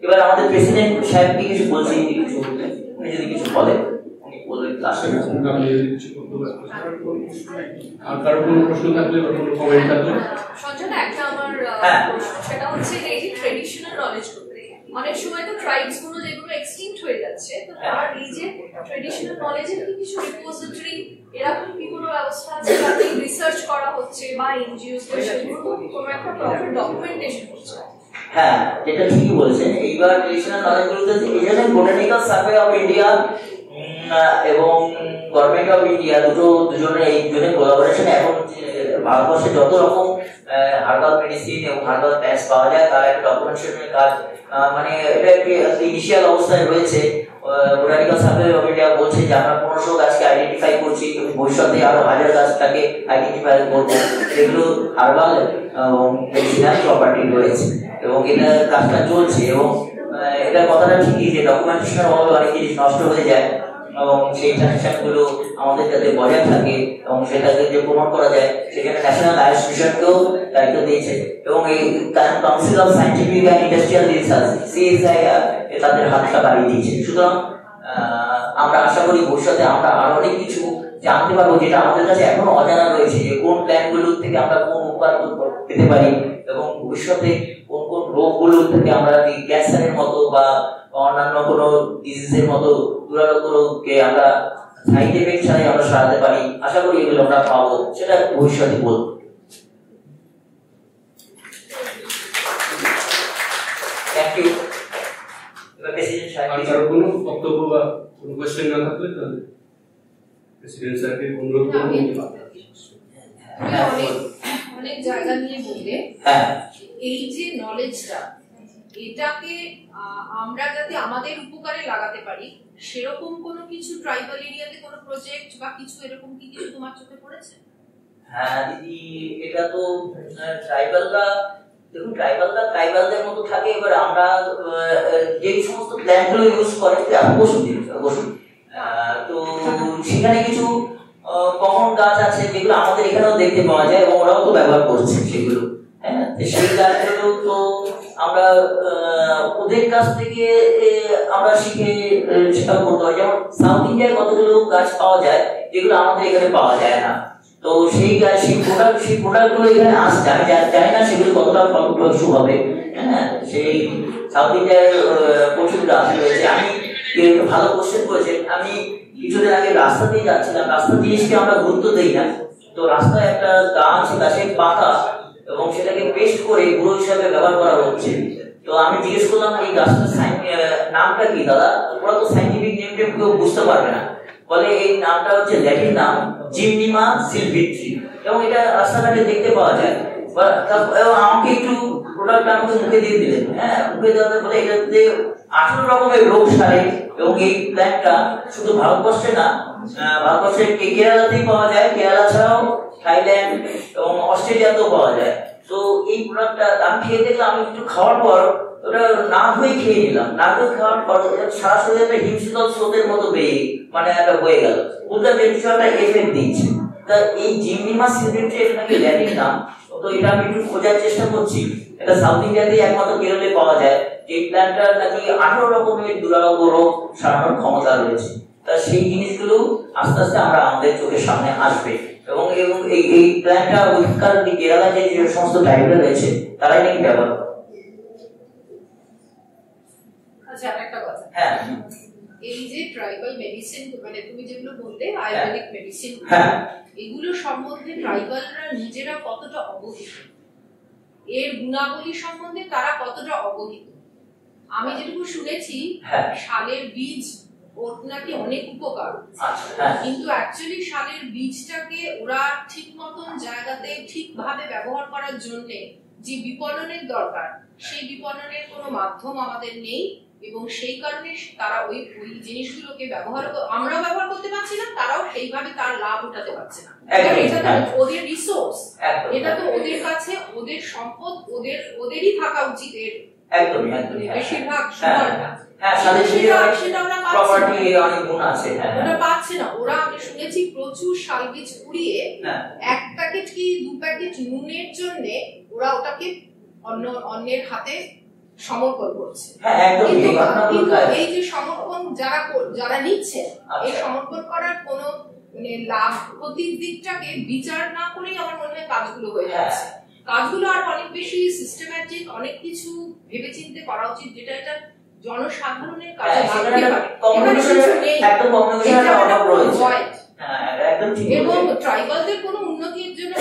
এবার আমাদের প্রেসিডেন্ট সাহেবকে কিছু বলছি, উনি যদি কিছু বলেন উনি বলবেন। আর কারো কোনো প্রশ্ন থাকলে বা কোনো কমেন্ট থাকলে সঞ্জনা, একটা আমার সেটা হচ্ছে এই যে ট্রেডিশনাল নলেজ করতে অনেক সময় তো ট্রাইবস গুলো যেগুলো এক্সটিংক্ট হয়ে যাচ্ছে, তো তার এই যে ট্রেডিশনাল নলেজের কি কিছু রিপোজিটরি এরকম কি কোনো ব্যবস্থা আছে যাতে রিসার্চ করা হচ্ছে বা এনজিওস সেগুলো কোনো একটা প্রপার ডকুমেন্টেশন হচ্ছে? হ্যাঁ, এটা ঠিকই বলেছেন। এইবার ট্রেডিশনাল নলেজ বলতে এই জন্য বোটানিক্যাল সার্ভে অফ ইন্ডিয়া এবং গভর্নমেন্ট অফ ইন্ডিয়া দুজনের এই দুজনের কোলাবোরেশন এখন ভারতবর্ষে যত রকম হার্বাল মেডিসিন এবং হার্বাল প্ল্যান্টস পাওয়া যায় তার একটা ডকুমেন্টেশনের কাজ, মানে এটা একটি ইনিশিয়াল অবস্থায় রয়েছে। বোটানিক্যাল সার্ভে অফ ইন্ডিয়া বলছে যে আমরা 1500 গাছকে আইডেন্টিফাই করছি এবং ভবিষ্যতে আরো 1000 গাছটাকে আইডেন্টিফাই করবো, এগুলো হার্বাল মেডিসিনাল প্রপার্টি রয়েছে এবং এটা কাজটা চলছে। এবং এটা কথাটা ঠিকই যে ডকুমেন্টেশনের অভাবে অনেক জিনিস নষ্ট হয়ে যায় এবং সেই ট্রানজিশনগুলো আমাদের যাতে বজায় থাকে এবং সেটাকে যে প্রমোট করা যায় সেখানে ন্যাশনাল আয়ুষ মিশনকেও দায়িত্ব দিয়েছে এবং এই council of scientific and industrial research CSI তাদের হাতটা বাড়িয়ে দিয়েছে। সুতরাং আমরা আশা করি ভবিষ্যতে আমরা আরো অনেক কিছু জানতে পারবো যেটা আমাদের কাছে এখনো অজানা রয়েছে, যে কোন প্ল্যান্টগুলো থেকে আমরা কোন উপকার পেতে পারি এবং ভবিষ্যতে কোন কোন রোগগুলো থেকে আমরা ক্যান্সারের মতো বা অন্যান্য কোনো ডিজিজের মতো দুরারোগ্য রোগকে আমরা সাইড এফেক্ট ছাড়াই আমরা সারাতে পারি। আশা করি এগুলো আমরা পাবো, সেটা ভবিষ্যতে বলবো। Thank you. প্রেসিডেন্ট সাহেব আর কোনো বক্তব্য বা কোনো কোশ্চেন না থাকলে তাহলে প্রেসিডেন্ট স্যারকে অনুরোধ করব। অনেক জায়গা নিয়ে বললে এই যে নলেজটা, এটাকে আমরা যাতে আমাদের উপকারে লাগাতে পারি সেরকম কোনো কিছু ট্রাইবাল এরিয়াতে কোনো প্রজেক্ট বা কিছু এরকম কি কিছু তোমার চোখে পড়েছে? হ্যাঁ দিদি, এটা তো ট্রাইবালরা, দেখুন ট্রাইবালদের মতো থাকে। এবার আমরা যে সমস্ত প্ল্যান্টগুলো ইউজ করে বসুন তো সেখানে কিছু কমন গাছ আছে যেগুলো আমাদের এখানেও দেখতে পাওয়া যায় এবং ওরাও তো ব্যবহার করছে সেগুলো। হ্যাঁ, সেই গাছগুলো তো আমরা ওদের কাছ থেকে আমরা শিখে সেটা করতে হয়। যেমন সাউথ ইন্ডিয়ায় কতগুলো গাছ পাওয়া যায় যেগুলো আমাদের এখানে পাওয়া যায় না, তো সেই প্রোডাক্টগুলো এখানে আসছে। আমি জানি না সেগুলো কতটা ফলপ্রসূ হবে। হ্যাঁ, সেই সাউথ ইন্ডিয়ায় প্রচুর গাছ রয়েছে। আমি ভালো কোশ্চেন করেছেন। আমি কিছুদিন আগে রাস্তা দিয়ে যাচ্ছিলাম, রাস্তার জিনিসকে আমরা গুরুত্ব দিই না, তো রাস্তায় একটা গাছের পাতা এবং সেটাকে পেস্ট করে গুঁড়ো হিসাবে ব্যবহার করা হচ্ছে। তো আমি জিজ্ঞেস করলাম এই গাছটার নামটা কি দাদা? ওরা তো সাইন্টিফিক নেম কেউ বুঝতে পারবে না, বলে এই নামটা হচ্ছে ল্যাটিন নাম জিমনিমা সিলভিট্রি এবং এটা রাস্তাঘাটে দেখতে পাওয়া যায়। আমাকে একটু প্রোডাক্ট আমাকে মুখে দিয়ে দিলেন। হ্যাঁ, মুখে দেওয়ার পরে এটাতে 18 রকমের রোগ সারে এবং এই প্ল্যান্টটা শুধু ভারতবর্ষে না, ভারতবর্ষের কেরালাতেই পাওয়া যায়, কেরালা ছাড়াও থাইল্যান্ড এবং অস্ট্রেলিয়াতেও পাওয়া যায়। তো এই প্রোডাক্টটা আমি খেয়ে দেখলাম, আমি একটু খাওয়ার পর ওটা না ধুয়ে খেয়ে নিলাম। না ধুয়ে খাওয়ার পর সারা শরীরে একটা হিমশীতল স্রোতের মতো বেরিয়ে মানে একটা হয়ে গেল, বুঝলাম যে কিছু একটা এফেক্ট দিচ্ছে। তা এই জিমনিমা সিলভিট্রি এটা নাকি ল্যাটিন নাম, তো এটা আমি একটু খোঁজার চেষ্টা করছি। এটা সাউথ ইন্ডিয়াতেই একমাত্র কেরলে পাওয়া যায়, যে প্ল্যান্টটার নাকি 18 রকমের দুরারোগ্য রোগ সারানোর ক্ষমতা রয়েছে। তা সেই জিনিসগুলো আস্তে আস্তে আমরা আমাদের চোখের সামনে আসবে এবং এই প্ল্যান্টটা ওইখানকার কেরালা যে সমস্ত ট্রাইবেল রয়েছে তারাই নাকি ব্যবহার করে। আচ্ছা, আরেকটা কথা, হ্যাঁ, এই যে ট্রাইবাল মেডিসিন মানে তুমি যেগুলো বলতে আয়ুর্বেদিক মেডিসিন, এগুলো সম্বন্ধে ট্রাইবালরা নিজেরা কতটা অবহিত, এর গুণাবলী সম্বন্ধে তারা কতটা অবহিত? আমি যেটুকু শুনেছি শালের বীজ ওর নাকি অনেক উপকার, কিন্তু অ্যাকচুয়ালি শালের বীজটাকে ওরা ঠিক মতন জায়গাতে ঠিকভাবে ব্যবহার করার জন্য যে বিপণনের দরকার, সেই বিপণনের কোনো মাধ্যম আমাদের নেই এবং সেই কারণে তারা ওই জিনিসগুলোকে আমরা ব্যবহার করতে পারছি না, তারাও সেইভাবে তার লাভ উঠাতে পারছে না। এটা তো ওদের রিসোর্স, এটা তো ওদের কাছে ওদের সম্পদ, ওদেরই থাকা উচিত। এর বেশিরভাগ সময়টা পাচ্ছে না ওরা। আমি শুনেছি প্রচুর শাল বীজ কুড়িয়ে 1 প্যাকেট কি 2 প্যাকেট নুনের জন্য ওরা ওটাকে অন্যের হাতে সমর্পণ করছে। কিন্তু এই যে সমর্পণ যারা নিচ্ছে, এই সমর্পণ করার কোন মানে লাভ ক্ষতির দিকটাকে বিচার না করেই আমার মনে হয় কাজগুলো হয়ে যাচ্ছে। কাজগুলো আর অনেক বেশি সিস্টেম্যাটিক, অনেক কিছু ভেবেচিন্তে করা উচিত, যেটা এটা জনসাধারণের কাজে লাগতে পারে। এবং ট্রাইবালদের কোনো উন্নতির জন্য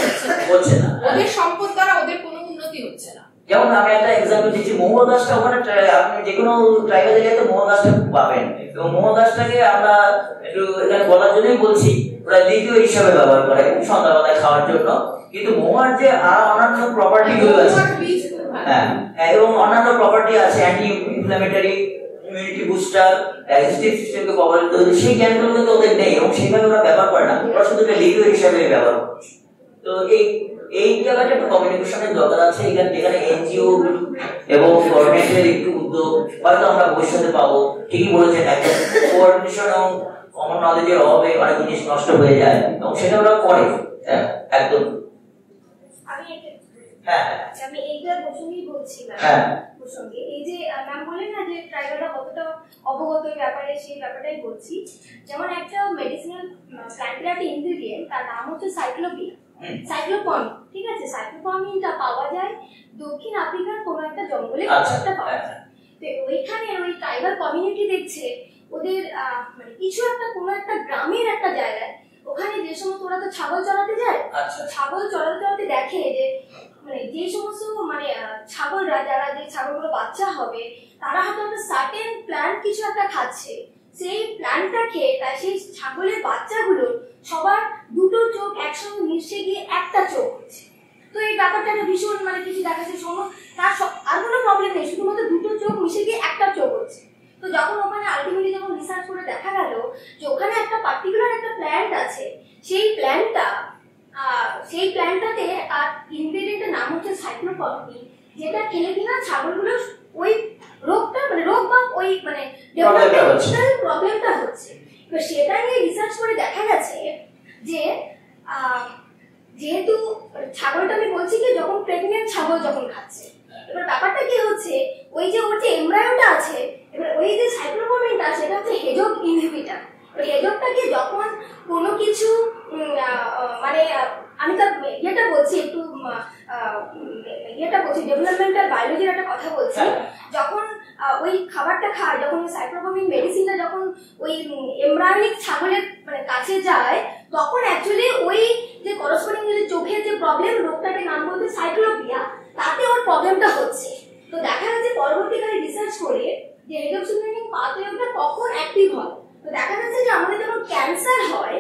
হচ্ছে না, ওদের সম্পদ দ্বারা ওদের কোনো উন্নতি হচ্ছে না। যেমন আমি একটা এক্সাম্পল দিচ্ছি, মহুয়া গাছটা ওখানে আপনি যে কোনো ট্রাইবাল এরিয়াতে মহুয়া গাছটা পাবেন, এবং মোমো গাছটাকে আমরা একটু এখানে বলার জন্যই বলছি, ওরা লিকুইড হিসাবে ব্যবহার করে সন্ধ্যাবেলায় খাওয়ার জন্য, কিন্তু মোমার যে অন্যান্য প্রপার্টি গুলো আছে, হ্যাঁ এবং অন্যান্য প্রপার্টি আছে, anti inflammatory, immunity booster, digestive সিস্টেমকে কভার করে, সেই জ্ঞানগুলো কিন্তু ওদের নেই এবং সেইভাবে ওরা ব্যবহার করে না, ওরা শুধু লিকুইড হিসাবে ব্যবহার করে। তো এই জায়গাটা একটু কমিউনিকেশনের দরকার আছে এখানে, যেখানে এনজিও এবং গভর্নমেন্টের একটু উদ্যোগ হয়তো আমরা ভবিষ্যতে পাবো। ঠিকই বলেছেন, একদম কোঅর্ডিনেশন এবং কমন নলেজের অভাবে অনেক জিনিস নষ্ট হয়ে যায় এবং সেটা ওরা করে একদম। আমি এইটার প্রসঙ্গেই বলছিলাম, প্রসঙ্গে এই যে ম্যাম বললেন না যে ট্রাইবালরা কতটা অবগত এই ব্যাপারে, সেই ব্যাপারটাই বলছি। যেমন একটা মেডিসিনাল প্ল্যান্টের একটা ইনগ্রিডিয়েন্ট, তার নাম হচ্ছে সাইক্লোপিয়া, সাইক্লোপমিন, ঠিক আছে? সাইক্লোপমিনটা পাওয়া যায় দক্ষিণ আফ্রিকার কোনো একটা জঙ্গলে, একটা পাওয়া যায়। তো ওইখানে ওই ট্রাইবাল কমিউনিটি দেখছে ওদের মানে কিছু একটা কোনো একটা গ্রামের একটা জায়গায়, ওখানে যে সমস্ত, ওরা তো ছাগল চড়াতে যায়, ছাগল চড়াতে চড়াতে দেখে যে মানে যে সমস্ত মানে ছাগলরা, যারা যে ছাগলগুলো বাচ্চা হবে, তারা হয়তো একটা সার্টেন প্ল্যান্ট কিছু একটা খাচ্ছে, সেই প্ল্যান্টটা খেয়ে তাই সেই ছাগলের বাচ্চাগুলো সবার দুটো চোখ একসঙ্গে মিশে গিয়ে একটা চোখ হচ্ছে। তো এই ব্যাপারটা ভীষণ মানে কিছু দেখাচ্ছে, তার আর কোনো প্রবলেম নেই, শুধুমাত্র দুটো চোখ মিশে গিয়ে একটা চোখ হচ্ছে। তো যখন ওখানে আলটিমেটলি যখন রিসার্চ করে দেখা গেল যে ওখানে একটা পার্টিকুলার একটা প্ল্যান্ট আছে, সেই প্ল্যান্টটাতে আর ইনগ্রেডিয়েন্টের নাম হচ্ছে সাইক্লোপমিন, যেটা খেলে কিনা ছাগলগুলো ওই রোগটা মানে রোগ বা ওই মানে ডেভেলপমেন্টাল প্রবলেমটা হচ্ছে। তো সেটা নিয়ে রিসার্চ করে দেখা গেছে যে যেহেতু ছাগলটা, আমি বলছি কি যখন প্রেগনেন্ট ছাগল যখন খাচ্ছে, এবার ব্যাপারটা কি হচ্ছে, ওই যে ওর যে এমব্রায়োটা আছে, এবার ওই যে সাইক্লোপমিনটা সেটা হচ্ছে হেজক ইনহিবিটর। ওই হেজকটাকে যখন কোনো কিছু মানে আমি তার ইয়েটা বলছি, একটু ইয়েটা বলছি, ডেভেলপমেন্টাল বায়োলজির একটা কথা বলছি, যখন ওই খাবারটা খায়, যখন ওই সাইক্লোপমিন মেডিসিনটা যখন ওই এমব্রায়োনিক ছাগলের মানে কাছে যায়, তখন অ্যাকচুয়ালি ওই যে করসপন্ডিং যে চোখের যে প্রবলেম, রোগটাকে নাম বলতে সাইক্লোপিয়া, তাতে ওর প্রবলেমটা হচ্ছে। তো দেখা যাচ্ছে পরবর্তীকালে রিসার্চ করে যে হেডোক্সিমেটিক পাথওয়েটা কখন অ্যাক্টিভ হয়, তো দেখা যাচ্ছে যে আমাদের যখন ক্যান্সার হয়,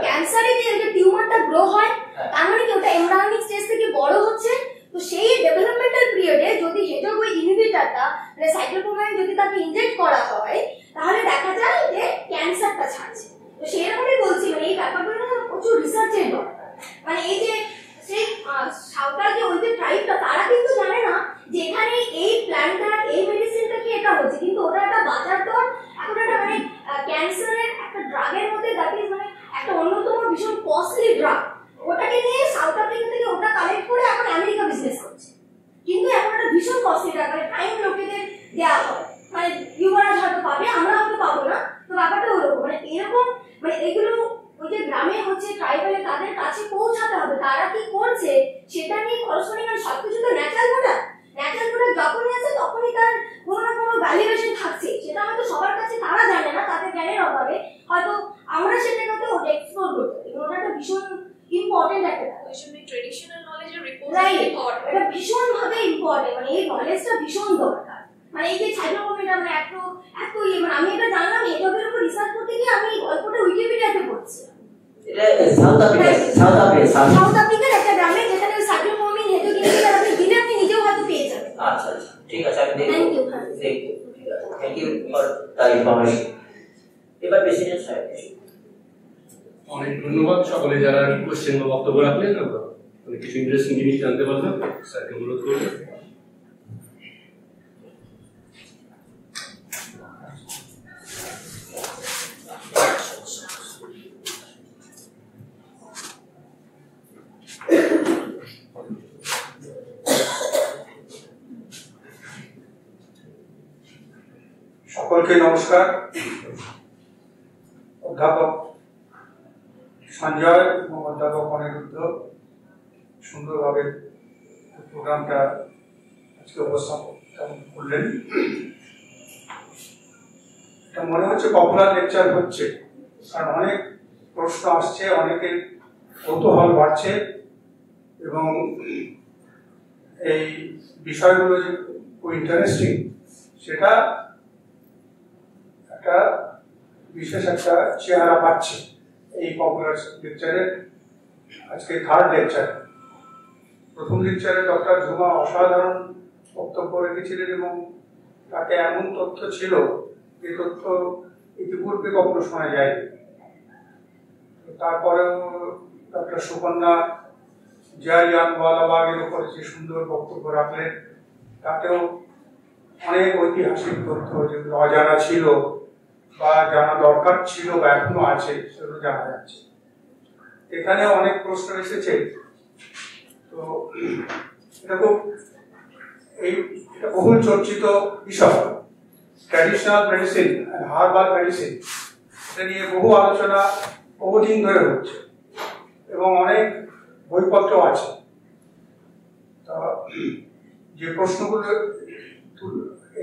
ক্যান্সারে যে টিউমারটা গ্রো হয়, তার মানে কি ওটা এমব্রায়োনিক স্টেজ থেকে বড় হচ্ছে। তো সেই ডেভেলপমেন্টাল পিরিয়ডে যদি হেজক ওই ইনহিবিটরটা মানে সাইক্লোপমিন যদি তাকে ইনজেক্ট করা হয়, তাহলে দেখা যায় যে ক্যান্সারটা ছাড়ছে। তো সেরকমই বলছি, মানে এই ব্যাপারগুলো প্রচুর রিসার্চের দরকার। মানে এই যে সেই সাঁওতাল যে ওই যে ট্রাইবটা, তারা কিন্তু জানে না যে এখানে এই প্ল্যান্টটা, এই মেডিসিনটা কি এটা হচ্ছে, কিন্তু ওটা একটা বাজার দর, এখন একটা মানে ক্যান্সারের একটা ড্রাগের মধ্যে, দ্যাট ইজ মানে একটা অন্যতম ভীষণ কস্টলি ড্রাগ, ওটাকে নিয়ে সাউথ আফ্রিকা থেকে ওটা কালেক্ট করে এখন আমেরিকা বিজনেস করছে। কিন্তু এখন একটা ভীষণ কস্টলি ড্রাগ, মানে টাইম লোকেদের দেওয়া হয়, মানে যুবরাজ হয়তো পাবে, আমরা হয়তো পাবো না। তো ব্যাপারটা ওরকম, মানে এরকম মানে এগুলো ওই যে গ্রামে হচ্ছে ট্রাইবালে তাদের কাছে পৌঁছাতে হবে, তারা কি করছে সেটা নিয়ে করসপন্ডিং। আর সবকিছু তো ন্যাচারাল প্রোডাক্ট, ন্যাচারাল প্রোডাক্ট যখনই আছে তখনই তার কোনো না কোনো ভ্যালুয়েশন থাকছে, সেটা হয়তো সবার কাছে তারা জানে না, তাদের জ্ঞানের অভাবে হয়তো আমরা সেটাকে এক্সপ্লোর করতে পারি। ওটা একটা ভীষণ ইম্পর্টেন্ট একটা ট্রেডিশনাল নলেজের রিপোর্ট, এটা ভীষণ ভাবে ইম্পর্টেন্ট, মানে এই নলেজটা ভীষণ দরকার। মানে এই যে সাইক্লোপমিনটা মানে এত মানে আমি এটা জানলাম হেজকের উপর রিসার্চ করতে গিয়ে, আমি এই গল্পটা উইকিপিডিয়াতে পড়ছি। এটা সাউথ আফ্রিকার একটা গ্রামে, যেখানে ওই সাইক্লোপমিন হেজক ইনহিবিটর আপনি দিলে আপনি নিজেও হয়তো পেয়ে যাবেন। আচ্ছা আচ্ছা, ঠিক আছে, আমি দেখব। Thank you for the information. এবার প্রেসিডেন্ট সাহেব। অনেক ধন্যবাদ সকলে যারা কোশ্চেন বা বক্তব্য রাখলেন, আমরা অনেক কিছু ইন্টারেস্টিং জিনিস জানতে পারলাম। স্যারকে অনুরোধ করব। সকলকে নমস্কার। অধ্যাপক সঞ্জয় এবং অধ্যাপক অনিরুদ্ধ সুন্দরভাবে প্রোগ্রামটা আজকে উপস্থাপন করলেন। এটা মনে হচ্ছে পপুলার লেকচার হচ্ছে, কারণ অনেক প্রশ্ন আসছে, অনেকের কৌতূহল বাড়ছে এবং এই বিষয়গুলো যে খুব ইন্টারেস্টিং সেটা একটা বিশেষ একটা চেহারা পাচ্ছে এই পপুলার লেকচারের আজকে থার্ড লেকচার। প্রথম লেকচারে ডক্টর ঝুমা অসাধারণ বক্তব্য রেখেছিলেন এবং তাতে এমন তথ্য ছিল যে তথ্য ইতিপূর্বে কখনো শোনা যায়নি। তারপরেও ডক্টর সুকন্যা জালিয়ানওয়ালাবাগের উপরে যে সুন্দর বক্তব্য রাখলেন, তাতেও অনেক ঐতিহাসিক তথ্য যেগুলো অজানা ছিল বা জানা দরকার ছিল বা এখনো আছে সেগুলো জানা যাচ্ছে। এখানে অনেক প্রশ্ন এসেছে, তো এটা খুব এটা বহুল চর্চিত বিষয় traditional medicine and herbal medicine. এটা নিয়ে বহু আলোচনা বহুদিন ধরে হচ্ছে এবং অনেক বইপত্র আছে। তা যে প্রশ্নগুলো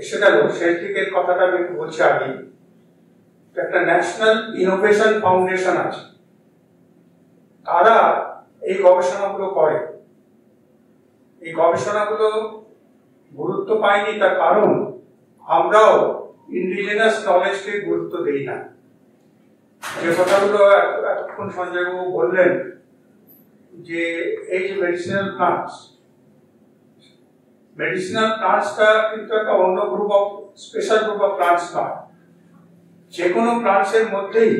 এসে গেল সেই দিকের কথাটা আমি বলছি আগে। একটা ন্যাশনাল ইনোভেশন ফাউন্ডেশন আছে, তারা এই গবেষণাগুলো করে। এই গবেষণাগুলো গুরুত্ব পায়নি তার কারণ আমরাও ইন্ডিজিনাস নলেজকে গুরুত্ব দেই না। যে কথাগুলো এতক্ষণ সঞ্জয়বাবু বললেন যে এই যে মেডিসিনাল প্লান্টসটা কিন্তু একটা অন্য group of special group of plants নয়। যে কোনো প্লান্টসের মধ্যেই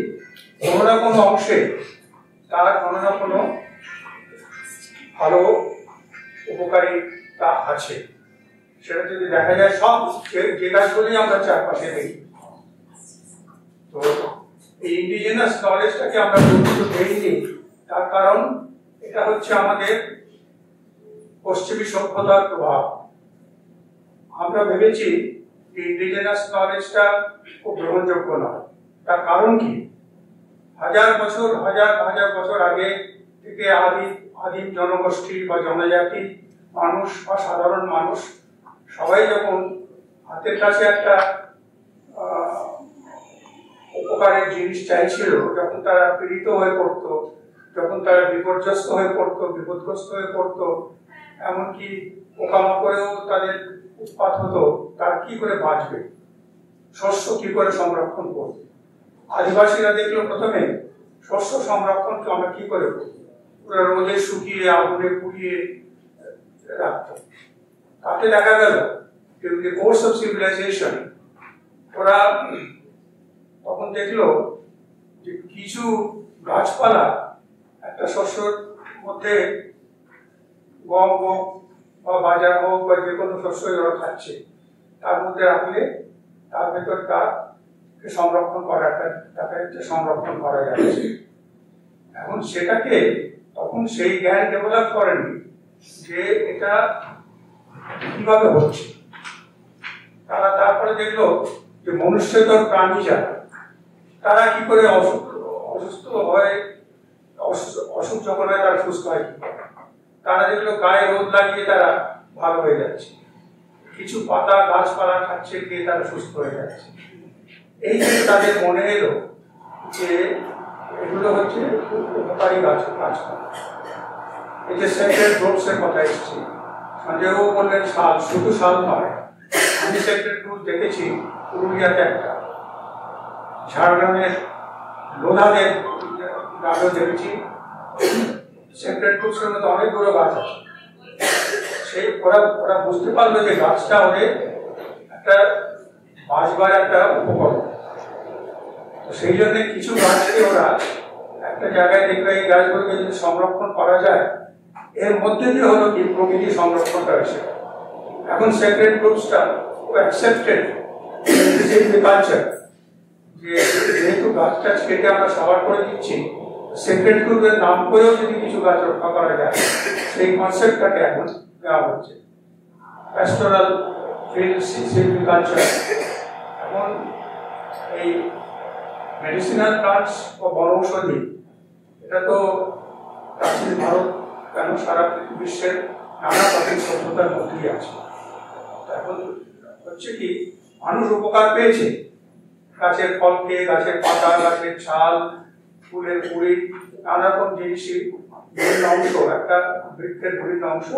কোনো না কোনো অংশে তার কোনো না কোনো ভালো উপকারিতা আছে। সেটা যদি দেখা যায় সব যে গাছগুলি আমরা চারপাশে দেখি, তো এই ইন্ডিজিনাস নলেজটাকে আমরা গুরুত্ব দেইনি। তার কারণ এটা হচ্ছে আমাদের পশ্চিমী সভ্যতার প্রভাব। আমরা ভেবেছি যে ইন্ডিজিনাস নলেজটা খুব গ্রহণযোগ্য নয়। তার কারণ কি, হাজার বছর আগে থেকে আদিম জনগোষ্ঠী বা জনজাতি মানুষ বা সাধারণ মানুষ সবাই যখন হাতের কাছে একটা উপকারের জিনিস চাইছিল, যখন তারা পীড়িত হয়ে পড়তো, যখন তারা বিপর্যস্ত হয়ে পড়তো, বিপদগ্রস্ত হয়ে পড়তো, এমনকি পোকামাকড়েও তাদের উৎপাত হতো, তারা কি করে বাঁচবে, শস্য কি করে সংরক্ষণ করবে। আদিবাসীরা দেখলো প্রথমে শস্য সংরক্ষণকে আমরা কি করে করি, ওরা রোদে শুকিয়ে আগুনে পুড়িয়ে রাখতো। তাতে দেখা গেল যে কোর্স অফ সিভিলাইজেশন ওরা তখন দেখলো যে কিছু গাছপালা একটা শস্যর মধ্যে গম হোক বা বাজার হোক বা যে কোনো শস্য ওরা খাচ্ছে, তার মধ্যে রাখলে তার ভেতর তাকে সংরক্ষণ করা যাচ্ছে। এখন সেটাকে তখন সেই জ্ঞান ডেভেলপ করেনি যে এটা কিভাবে হচ্ছে। তারা তারপরে দেখলো যে মনুষ্যতর প্রাণী যারা, তারা কি করে অসুস্থ হয়, অসুখ যখন হয় তারা সুস্থ হয়। তারা দেখলো গায়ে রোদ লাগিয়ে তারা ভালো হয়ে যাচ্ছে, কিছু পাতা গাছপালা খাচ্ছে গিয়ে তারা সুস্থ হয়ে যাচ্ছে। এই যে তাদের মনে এলো যে এগুলো হচ্ছে উপকারী গাছপালা। এই যে সেক্রেট গ্রুপস এর কথা এসছে, সঞ্জয়বাবু বললেন শাল, শুধু শাল নয়, আমি সেক্রেট গ্রুপ দেখেছি পুরুলিয়াতে একটা, ঝাড়গ্রামের লোধাদের গাছও দেখেছি। সেক্রেট গ্রুপস এর মধ্যে অনেকগুলো গাছ আছে। সেই ওরা বুঝতে পারলো যে গাছটা ওদের একটা বাঁচবার একটা উপকরণ। তো সেই জন্য কিছু গাছকে ওরা একটা জায়গায় দেখবে এই গাছগুলোকে যদি সংরক্ষণ করা যায়, এর মধ্যে দিয়ে হলো কি প্রকৃতি সংরক্ষণটা হয়েছে। এখন সেক্রেট গ্রুপসটা অ্যাকসেপ্টেড কালচার, যে যেহেতু গাছটা কেটে আমরা সাবার করে দিচ্ছি, সেক্রেট গ্রুপের নাম করেও যদি কিছু গাছ রক্ষা করা যায়, সেই কনসেপ্টটাকে এখন দেওয়া হচ্ছে প্যাস্টোরাল সিলভিকালচার। এখন এই মেডিসিনাল প্লান্টস ও বনৌষধি, এটা তো প্রাচীন ভারত কেন সারা বিশ্বের নানা প্রাচীন সভ্যতার মধ্যেই আছে। এখন হচ্ছে কি মানুষ উপকার পেয়েছে গাছের ফল খেয়ে, গাছের পাতা, গাছের ছাল, ফুলের কুড়ি, নানা রকম জিনিসই বিভিন্ন অংশ, একটা বৃক্ষের বিভিন্ন অংশ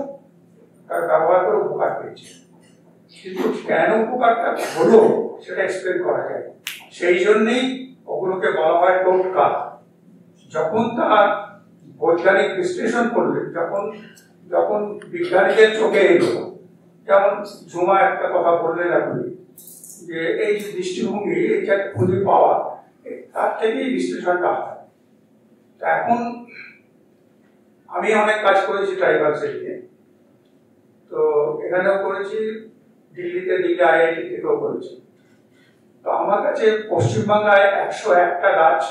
তার ব্যবহার করে উপকার পেয়েছে। কিন্তু কেন উপকারটা হলো সেটা এক্সপ্লেন করা যায়। সেই জন্যই ওগুলোকে বলা হয় টোটকা। যখন তার বৈজ্ঞানিক বিশ্লেষণ করলেন, যখন বিজ্ঞানীদের চোখে এলো, যেমন ঝুমা একটা কথা বললেন আপনি, যে এই যে দৃষ্টিভঙ্গি, এইটা খুঁজে পাওয়া, তার থেকেই বিশ্লেষণটা হয়। এখন আমি অনেক কাজ করেছি ট্রাইবালস নিয়ে, তো এখানেও করেছি, দিল্লিতে দিল্লি IIT থেকেও করেছি। তো আমার কাছে পশ্চিমবাংলায় 101টা গাছ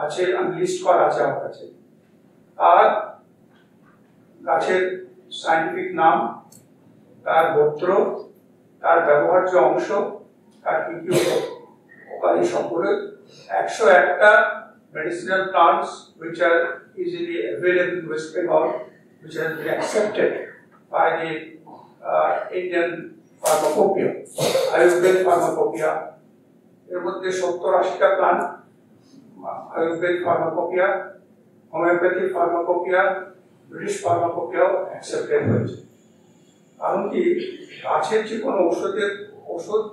আছে, লিস্ট করা আছে আমার কাছে। আর গাছের সায়েন্টিফিক নাম, তার গোত্র, তার ব্যবহার্য অংশ, তার কি কি উপকারী সবগুলো 101টা medicinal plants which are easily available in West Bengal, which has been accepted by the Indian pharmacopoeia, Ayurvedic pharmacopoeia. এর মধ্যে 70-80টা plant Ayurvedic pharmacopoeia, homeopathic pharmacopoeia, British pharmacopoeia accepted হয়েছে। কারণ কি, গাছের যে কোনো ঔষধ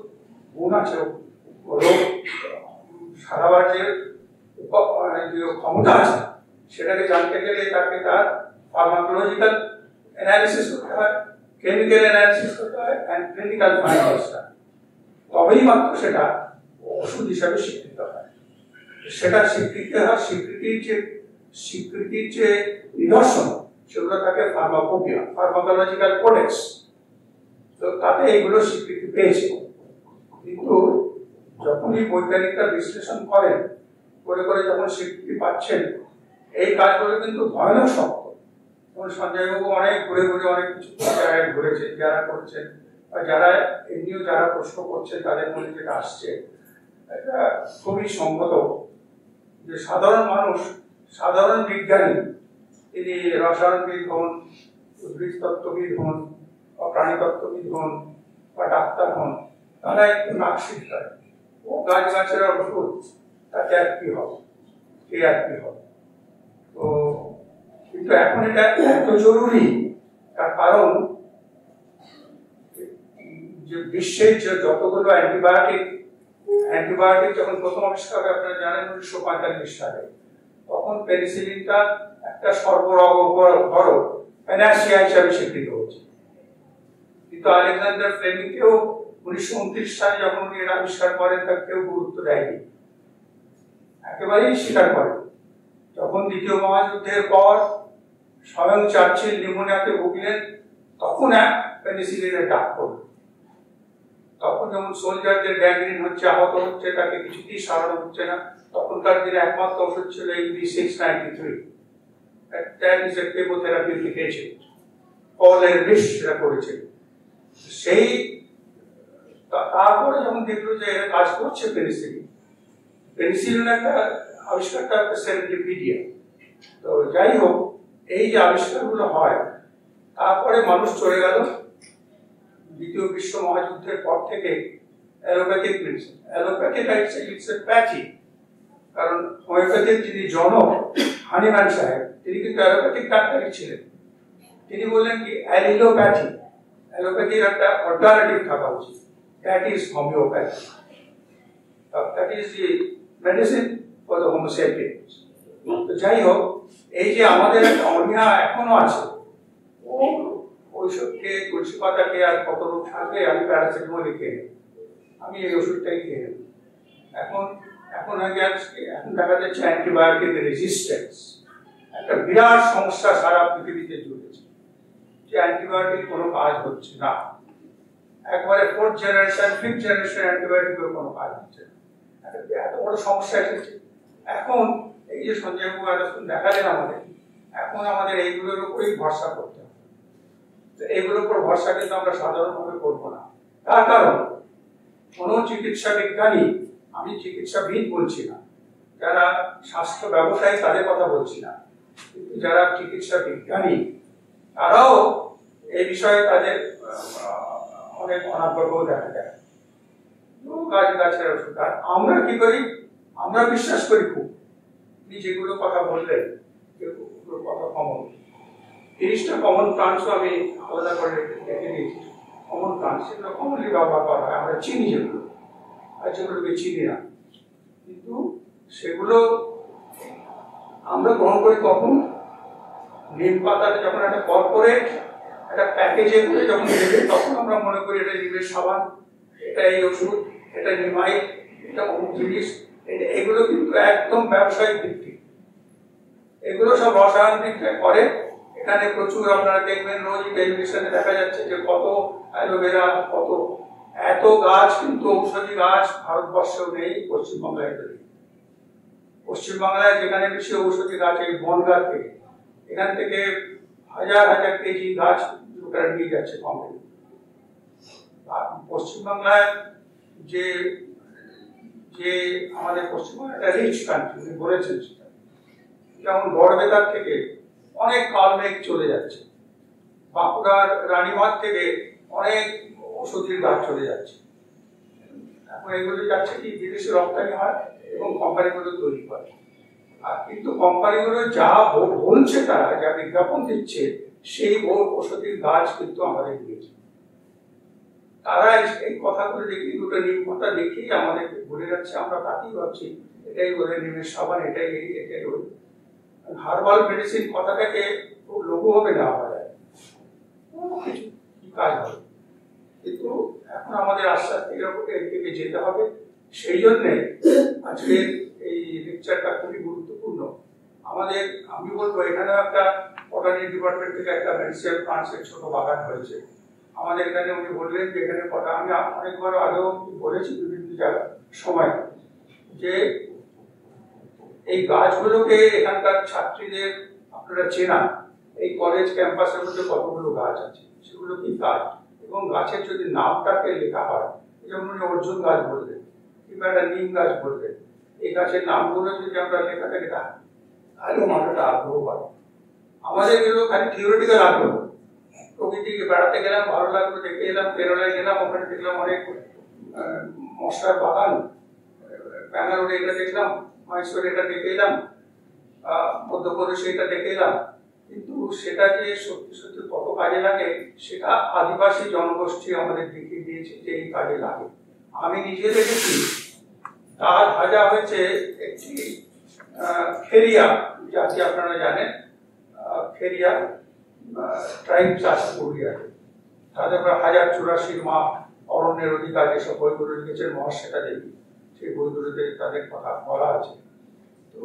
গুণ আছে, রোগ সারাবার যে ক্ষমতা আছে, সেটাকে জানতে গেলে তাকে তার ফার্মাকোলজিক্যাল অ্যানালিসিস করতে হয়, কেমিক্যাল অ্যানালিসিস করতে হয়, এন্ড ক্লিনিক্যাল ফাইন্ডিংসটা, তবেই মাত্র সেটা ওষুধ হিসাবে স্বীকৃত হয়। সেটা স্বীকৃতির যে নিদর্শন, সেগুলো থাকে ফার্মাকোপিয়া, ফার্মাকোলজিক্যাল কোডেক্স। তো তাতে এইগুলো স্বীকৃতি পেয়েছে। কিন্তু যখনই বৈজ্ঞানিকরা বিশ্লেষণ করেন, করে যখন স্বীকৃতি পাচ্ছেন, এই কাজগুলো কিন্তু ভয়ানক শক্ত। যেমন সঞ্জয়বাবু অনেক ঘুরে অনেক কিছু জায়গায় ঘুরেছেন, যারা করছেন বা যারা এমনিও যারা প্রশ্ন করছেন, তাদের মনে যেটা আসছে, এটা খুবই সংগত যে সাধারণ মানুষ, সাধারণ বিজ্ঞানী, তিনি রসায়নবিদ হন, উদ্ভিদতত্ত্ববিদ হন, বা প্রাণীতত্ত্ববিদ হন, বা ডাক্তার হন, তারা একটু নাক শিখতে ও গাছের ওষুধ, তাতে আর কি হবে, কে আর কি হবে। তো কিন্তু এখন এটা এত জরুরি, তার কারণ যে বিশ্বের যে যতগুলো অ্যান্টিবায়োটিক যখন প্রথম আবিষ্কার হয়, আপনারা জানেন 1945 সালে, তখন পেনিসিলিনটা একটা সর্বরোগ প্যানাসিয়া হিসাবে স্বীকৃত হচ্ছে। কিন্তু আলেকজান্ডার ফ্লেমিংকেও 1929 সালে যখন উনি এটা আবিষ্কার করেন, তাকে কেউ গুরুত্ব দেয়নি, একেবারেই স্বীকার করেন। যখন দ্বিতীয় মহাযুদ্ধের পর স্বয়ং চার্চিল নিউমোনিয়াতে ভুগলেন, তখন এক পেনিসিলিনের ডাক পড়ল। তখন যেমন সোলজারদের গ্যাংগ্রিন হচ্ছে, আহত হচ্ছে, তাকে কিছুতেই সারানো হচ্ছে না, তখনকার দিনে একমাত্র ওষুধ ছিল AB693, that is a chemotherapeutic agent, পলের বিষ সেটা করেছিল। সেই তারপরে যখন দেখলো যে কাজ করছে পেনিসিলিন একটা আবিষ্কারটা একটা সেরেন্ডিপিডিয়া। তো যাই হোক, এই যে আবিষ্কারগুলো হয়, তারপরে মানুষ চলে গেল দ্বিতীয় বিশ্ব মহাযুদ্ধের পর থেকে allopathic medicine. Allopathic it's a pathy, কারণ হোমিওপ্যাথির যিনি জনক হানিম্যান সাহেব, তিনি কিন্তু অ্যালোপ্যাথিক ডাক্তারই ছিলেন। তিনি বললেন কি, অ্যালিলোপ্যাথি, অ্যালোপ্যাথির একটা অল্টারনেটিভ থাকা উচিত, that is homeopathy, that is the medicine for the Homo sapiens. তো যাই হোক, এই যে আমাদের একটা অনীহা এখনো আছে, ওইসবকে তুলসী পাতাকে আর কত রোগ থাকলে আমি প্যারাসিটামল খেয়ে নেব, আমি এই ওষুধটাই খেয়ে নেব। এখন দেখা যাচ্ছে অ্যান্টিবায়োটিক রেজিস্ট্যান্স একটা বিরাট সমস্যা সারা পৃথিবীতে জুড়েছে, যে অ্যান্টিবায়োটিক কোনো কাজ হচ্ছে না, একবারে 4th জেনারেশন 5th জেনারেশন অ্যান্টিবায়োটিকের কোনো কাজ হচ্ছে না, এত বড় সমস্যা এসেছে। এখন এই যে সঞ্জয়বাবু এতক্ষণ দেখালেন আমাদের, এখন আমাদের এইগুলোর উপরেই ভরসা করতে হবে। এইগুলোর উপর ভরসা কিন্তু আমরা সাধারণভাবে করবো না। তার কারণ কোন চিকিৎসা বিজ্ঞানী, আমি চিকিৎসাবিদ বলছি না, যারা স্বাস্থ্য ব্যবসায়ী তাদের কথা বলছি না, কিন্তু যারা চিকিৎসা বিজ্ঞানী, তারাও এই বিষয়ে তাদের অনেক অনাগ্রহ দেখা যায়। গাছের ওষুধ, আর আমরা কি করি, আমরা বিশ্বাস করি খুব, যেগুলো কথা বললেন যেগুলো কথা কমন, 30টা কমন প্লান্টস আমি আলাদা করে দেখে নিয়েছি। কমন প্লান্টস সেগুলো কমনলি ব্যবহার করা হয়, আমরা চিনি যেগুলো, যেগুলোকে চিনি না, কিন্তু সেগুলো আমরা গ্রহণ করি কখন? নিম পাতাটা যখন একটা কর্পোরেট একটা প্যাকেজে করে যখন দেবে, তখন আমরা মনে করি এটা নিমের সাবান, এটা এই ওষুধ, এটা নিমাইল, এটা অমুক জিনিস। এগুলো কিন্তু একদম ব্যবসায়িক ভিত্তিক, এগুলো সব রসায়ন বিজ্ঞান করে। এখানে প্রচুর আপনারা দেখবেন রোজ টেলিভিশনে দেখা যাচ্ছে যে কত অ্যালোভেরা, কত এত গাছ, কিন্তু ঔষধি গাছ ভারতবর্ষেও নেই, পশ্চিমবাংলায় নেই। পশ্চিমবাংলায় যেখানে বেশি ঔষধি গাছ এই বনগাঁ থেকে, এখান থেকে হাজার হাজার কেজি গাছ লোকেরা নিয়ে যাচ্ছে কোম্পানি। পশ্চিমবাংলায় যে যে আমাদের পশ্চিমবঙ্গ একটা রিচ কান্ট্রি বলেছেন, যেমন বড়বেতার থেকে অনেক কালমেঘ চলে যাচ্ছে, বাঁকুড়ার রানীমার থেকে অনেক ওষুধের গাছ চলে যাচ্ছে। এখন এগুলো যাচ্ছে কি বিদেশে রপ্তানি হয় এবং কোম্পানিগুলো তৈরি করে। আর কিন্তু কোম্পানিগুলো যা বলছে, তারা যা বিজ্ঞাপন দিচ্ছে, সেই ওষুধের গাছ কিন্তু আমাদের নিয়েছে। তারা এই কথাগুলো দেখি, দুটো নিম কথা দেখেই আমাদেরকে বলে যাচ্ছে, আমরা তাকেই ভাবছি এটাই ওদের নিমের সাবান, এটাই এটাই ওই হার্বাল মেডিসিন কথাটাকে খুব লঘুভাবে নেওয়া যায়, কি কাজ হবে। কিন্তু এখন আমাদের আস্তে আস্তে এর দিকে যেতে হবে। সেই জন্যে আজকের এই লেকচারটা খুবই গুরুত্বপূর্ণ আমাদের। আমি বলবো এখানে একটা বটানি ডিপার্টমেন্ট থেকে একটা মেডিসিনাল প্লান্টসের ছোট বাগান হয়েছে আমাদের এখানে। উনি বললেন যে এখানে কটা, আমি অনেকবার আগেও বলেছি বিভিন্ন জায়গায় সময়, যে এই গাছগুলোকে এখানকার ছাত্রীদের আপনারা চেনা, এই কলেজ ক্যাম্পাসের মধ্যে কতগুলো গাছ আছে, সেগুলো কি গাছ, এবং গাছের যদি নামটাকে লেখা হয়, যেমন উনি অর্জুন গাছ বললেন কিংবা একটা নিম গাছ বললেন, এই গাছের নামগুলো যদি আমরা লেখাটা লেখা তাহলে মানুষটা আগ্রহ পাবে। আমাদের এগুলো খালি থিওরিটিক্যাল আগ্রহ, প্রকৃতিকে বেড়াতে গেলাম, ভালো লাগলো, দেখে এলাম, কেরলায় গেলাম, ওখানে দেখলাম অনেক মশলার বাগান, ব্যাঙ্গালোরে এটা দেখলাম, মহেশ্বরে এটা দেখে এলাম, মধ্যপ্রদেশে এটা দেখে এলাম, কিন্তু সেটা যে সত্যি সত্যি কত কাজে লাগে সেটা আদিবাসী জনগোষ্ঠী আমাদের দেখিয়ে দিয়েছে যে এই কাজে লাগে। আমি নিজে দেখেছি, তার ভাজা হয়েছে একটি খেরিয়া জাতি, আপনারা জানেন খেরিয়া ট্রাইবস আছে পুরুলিয়াতে, তাদের 1084 মা অরণ্যের অধিকার যেসব বইগুলো লিখেছেন মহাশ্বেতা দেবী, সেই বইগুলোতে তাদের কথা বলা আছে। তো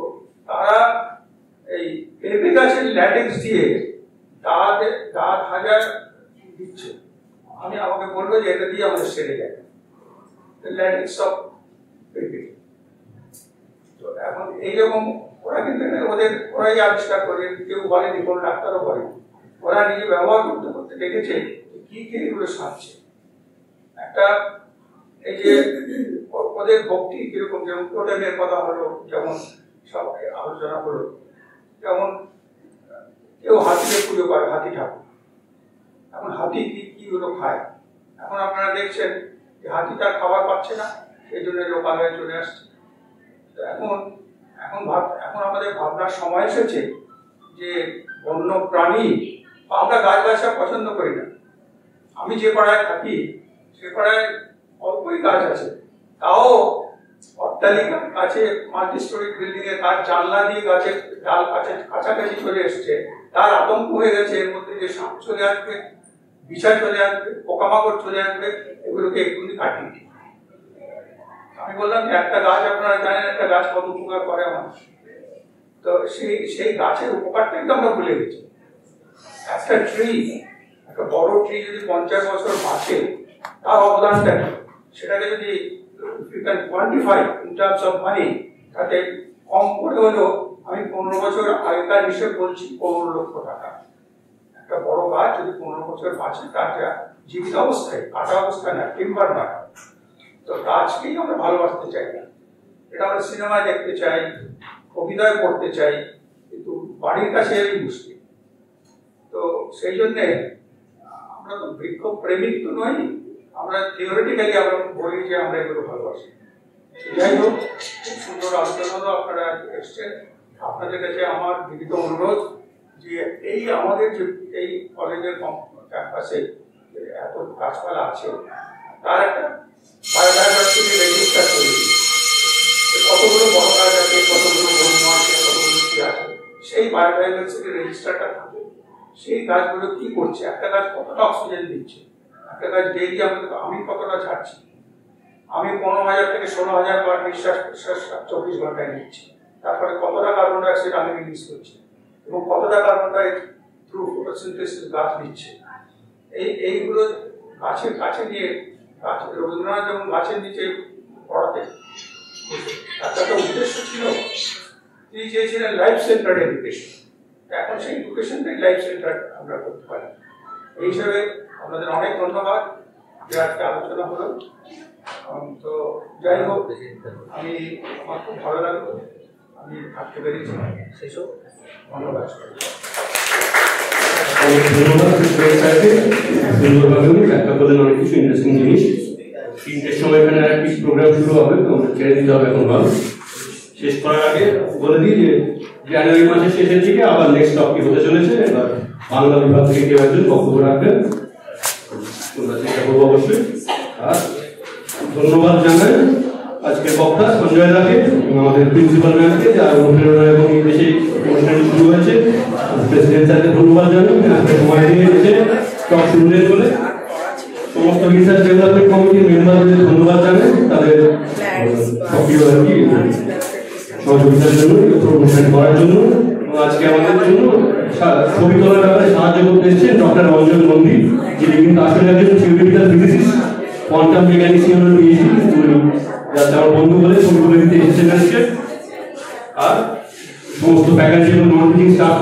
তারা এই পেঁপে গাছের ল্যাটেক্স দিয়ে দাঁত ভাজা দিচ্ছে। আমাকে বললো যে এটা দিয়ে আমাদের সেরে যায় ল্যাটেক্স অফ পেঁপে। তো এখন এইরকম ওরা কিন্তু ওরাই আবিষ্কার করে, কেউ বলেনি, কোনো ডাক্তারও বলেনি, ওরা নিজে ব্যবহার করতে করতে দেখেছে কি কি এগুলো সারছে। একটা এই যে ওদের ভক্তি কিরকম, যেমন টোটেমের কথা হলো, যেমন সব আলোচনা হলো, যেমন কেউ হাতিকে পুজো করে, হাতি ঠাকুর। এখন হাতি কি গুলো খায়, এখন আপনারা দেখছেন যে হাতি তার খাবার পাচ্ছে না, সেই জন্য লোকালয়ে চলে আসছে। এখন আমাদের ভাবনার সময় এসেছে যে বন্য প্রাণী, আমরা গাছ গাছা পছন্দ করি না। আমি যে পাড়ায় থাকি সে পাড়ায় অল্পই গাছ আছে, তাও অট্টালিকার কাছে মাল্টি স্টোরি বিল্ডিং এর কাজ জানলা দিয়ে গাছের ডাল কাছাকাছি চলে এসছে, তার আতঙ্ক হয়ে গেছে এর মধ্যে যে সাপ চলে আসবে, বিছা চলে আসবে, পোকামাকড় চলে আসবে, এগুলোকে এক্ষুনি কাটিয়ে দিই। আমি বললাম যে একটা গাছ, আপনারা জানেন একটা গাছ কত উপকার করে আমার, তো সেই গাছের উপকারটা কিন্তু আমরা ভুলে গেছি। একটা ট্রি, একটা বড় ট্রি যদি 50 বছর বাঁচে, তার অবদানটা কি, সেটাকে যদি quantify in terms of money, তাতে কম করে হলেও আমি 15 বছর আগেকার হিসেবে বলছি 15 লক্ষ টাকা। একটা বড় গাছ যদি 15 বছর বাঁচে, তার জীবিত অবস্থায়, কাটা অবস্থায় না, টিম্বার না। তো গাছকেই আমরা ভালোবাসতে চাই না, এটা আমরা সিনেমায় দেখতে চাই, কবিতায় পড়তে চাই, কিন্তু বাড়ির কাছে এরই মুশকিল। তো সেই জন্যে আমরা তো বৃক্ষ প্রেমিক তো নই, আমরা থিওরিটিক্যালি আমরা বলি যে আমরা এগুলো ভালোবাসি। যাই হোক, খুব সুন্দর আলোচনা হলো, আপনারা এসছেন। আপনাদের কাছে আমার বিনীত অনুরোধ যে এই আমাদের যে এই কলেজের ক্যাম্পাসে এত গাছপালা আছে, তার একটা বায়োডাইভার্সিটি রেজিস্টার বায়োডাইভার্সিটি রেজিস্টারটা থাকে, সেই গাছগুলো কি করছে, একটা গাছ কতটা অক্সিজেন দিচ্ছে, একটা গাছ ডেইলি আমি কতটা ছাড়ছি, আমি 15,000 থেকে 16,000 বার নিঃশ্বাস প্রশ্বাস 24 ঘন্টায় নিচ্ছি, তারপরে কতটা কার্বন ডাইঅক্সাইড আমি রিলিজ করছি এবং কতটা কার্বন ডাইঅক্সাইড থ্রু ফটোসিনথেসিস গাছ দিচ্ছে। এইগুলো গাছের কাছে নিয়ে রবীন্দ্রনাথ যেমন গাছের নিচে পড়াতে, একটা তো উদ্দেশ্য ছিল, তিনি চেয়েছিলেন লাইফ সেন্টার্ড এডুকেশন। এখন সেই এডুকেশনটাই লাইফ সেন্টার আমরা করতে পারি। এই হিসাবে আপনাদের অনেক ধন্যবাদ যে আজকে আলোচনা হলো। তো যাই হোক, আমার খুব ভালো লাগলো, আমি থাকতে পেরেছি, সেসব ধন্যবাদ। অনেক কিছু ইন্টারেস্টিং জিনিস। 3টের সময় এখানে একটি প্রোগ্রাম শুরু হবে, তো ছেড়ে দিতে হবে এখন। ভালো শেষ করার আগে বলে দিই যে জানুয়ারি মাসের শেষের দিকে আবার নেক্সট টপিক হতে চলেছে। এবার বাংলা বিভাগ থেকে কেউ একজন বক্তব্য রাখবেন, তোমরা চেষ্টা করবো অবশ্যই। আর ধন্যবাদ জানাই আজকের বক্তা সঞ্জয় দাকে এবং আমাদের প্রিন্সিপাল ম্যামকে, যার অনুপ্রেরণা এবং এই দেশে অনুষ্ঠানটি শুরু হয়েছে। প্রেসিডেন্ট স্যারকে ধন্যবাদ জানাই, আজকে সময় দিয়ে এসে টক শুনলেন বলে। সমস্ত রিসার্চ ডেভেলপমেন্ট কমিটির মেম্বারদের ধন্যবাদ জানাই তাদের সক্রিয় সহযোগিতার জন্য, প্রমোশন করার জন্য। আজকে আমাদের জন্য ছবি তোলার ব্যাপারে সাহায্য করতে এসেছেন ডক্টর রঞ্জন নন্দী, যিনি কিন্তু আসলে একজন থিওরিটিক্যাল ফিজিসিস্ট, কোয়ান্টাম মেকানিক্সিয়ান পিএইচডি, যাতে আমার বন্ধু বলে ছবি তুলে দিতে এসেছেন আজকে। আর সমস্ত ফ্যাকাল্টি এবং নন টিচিং স্টাফ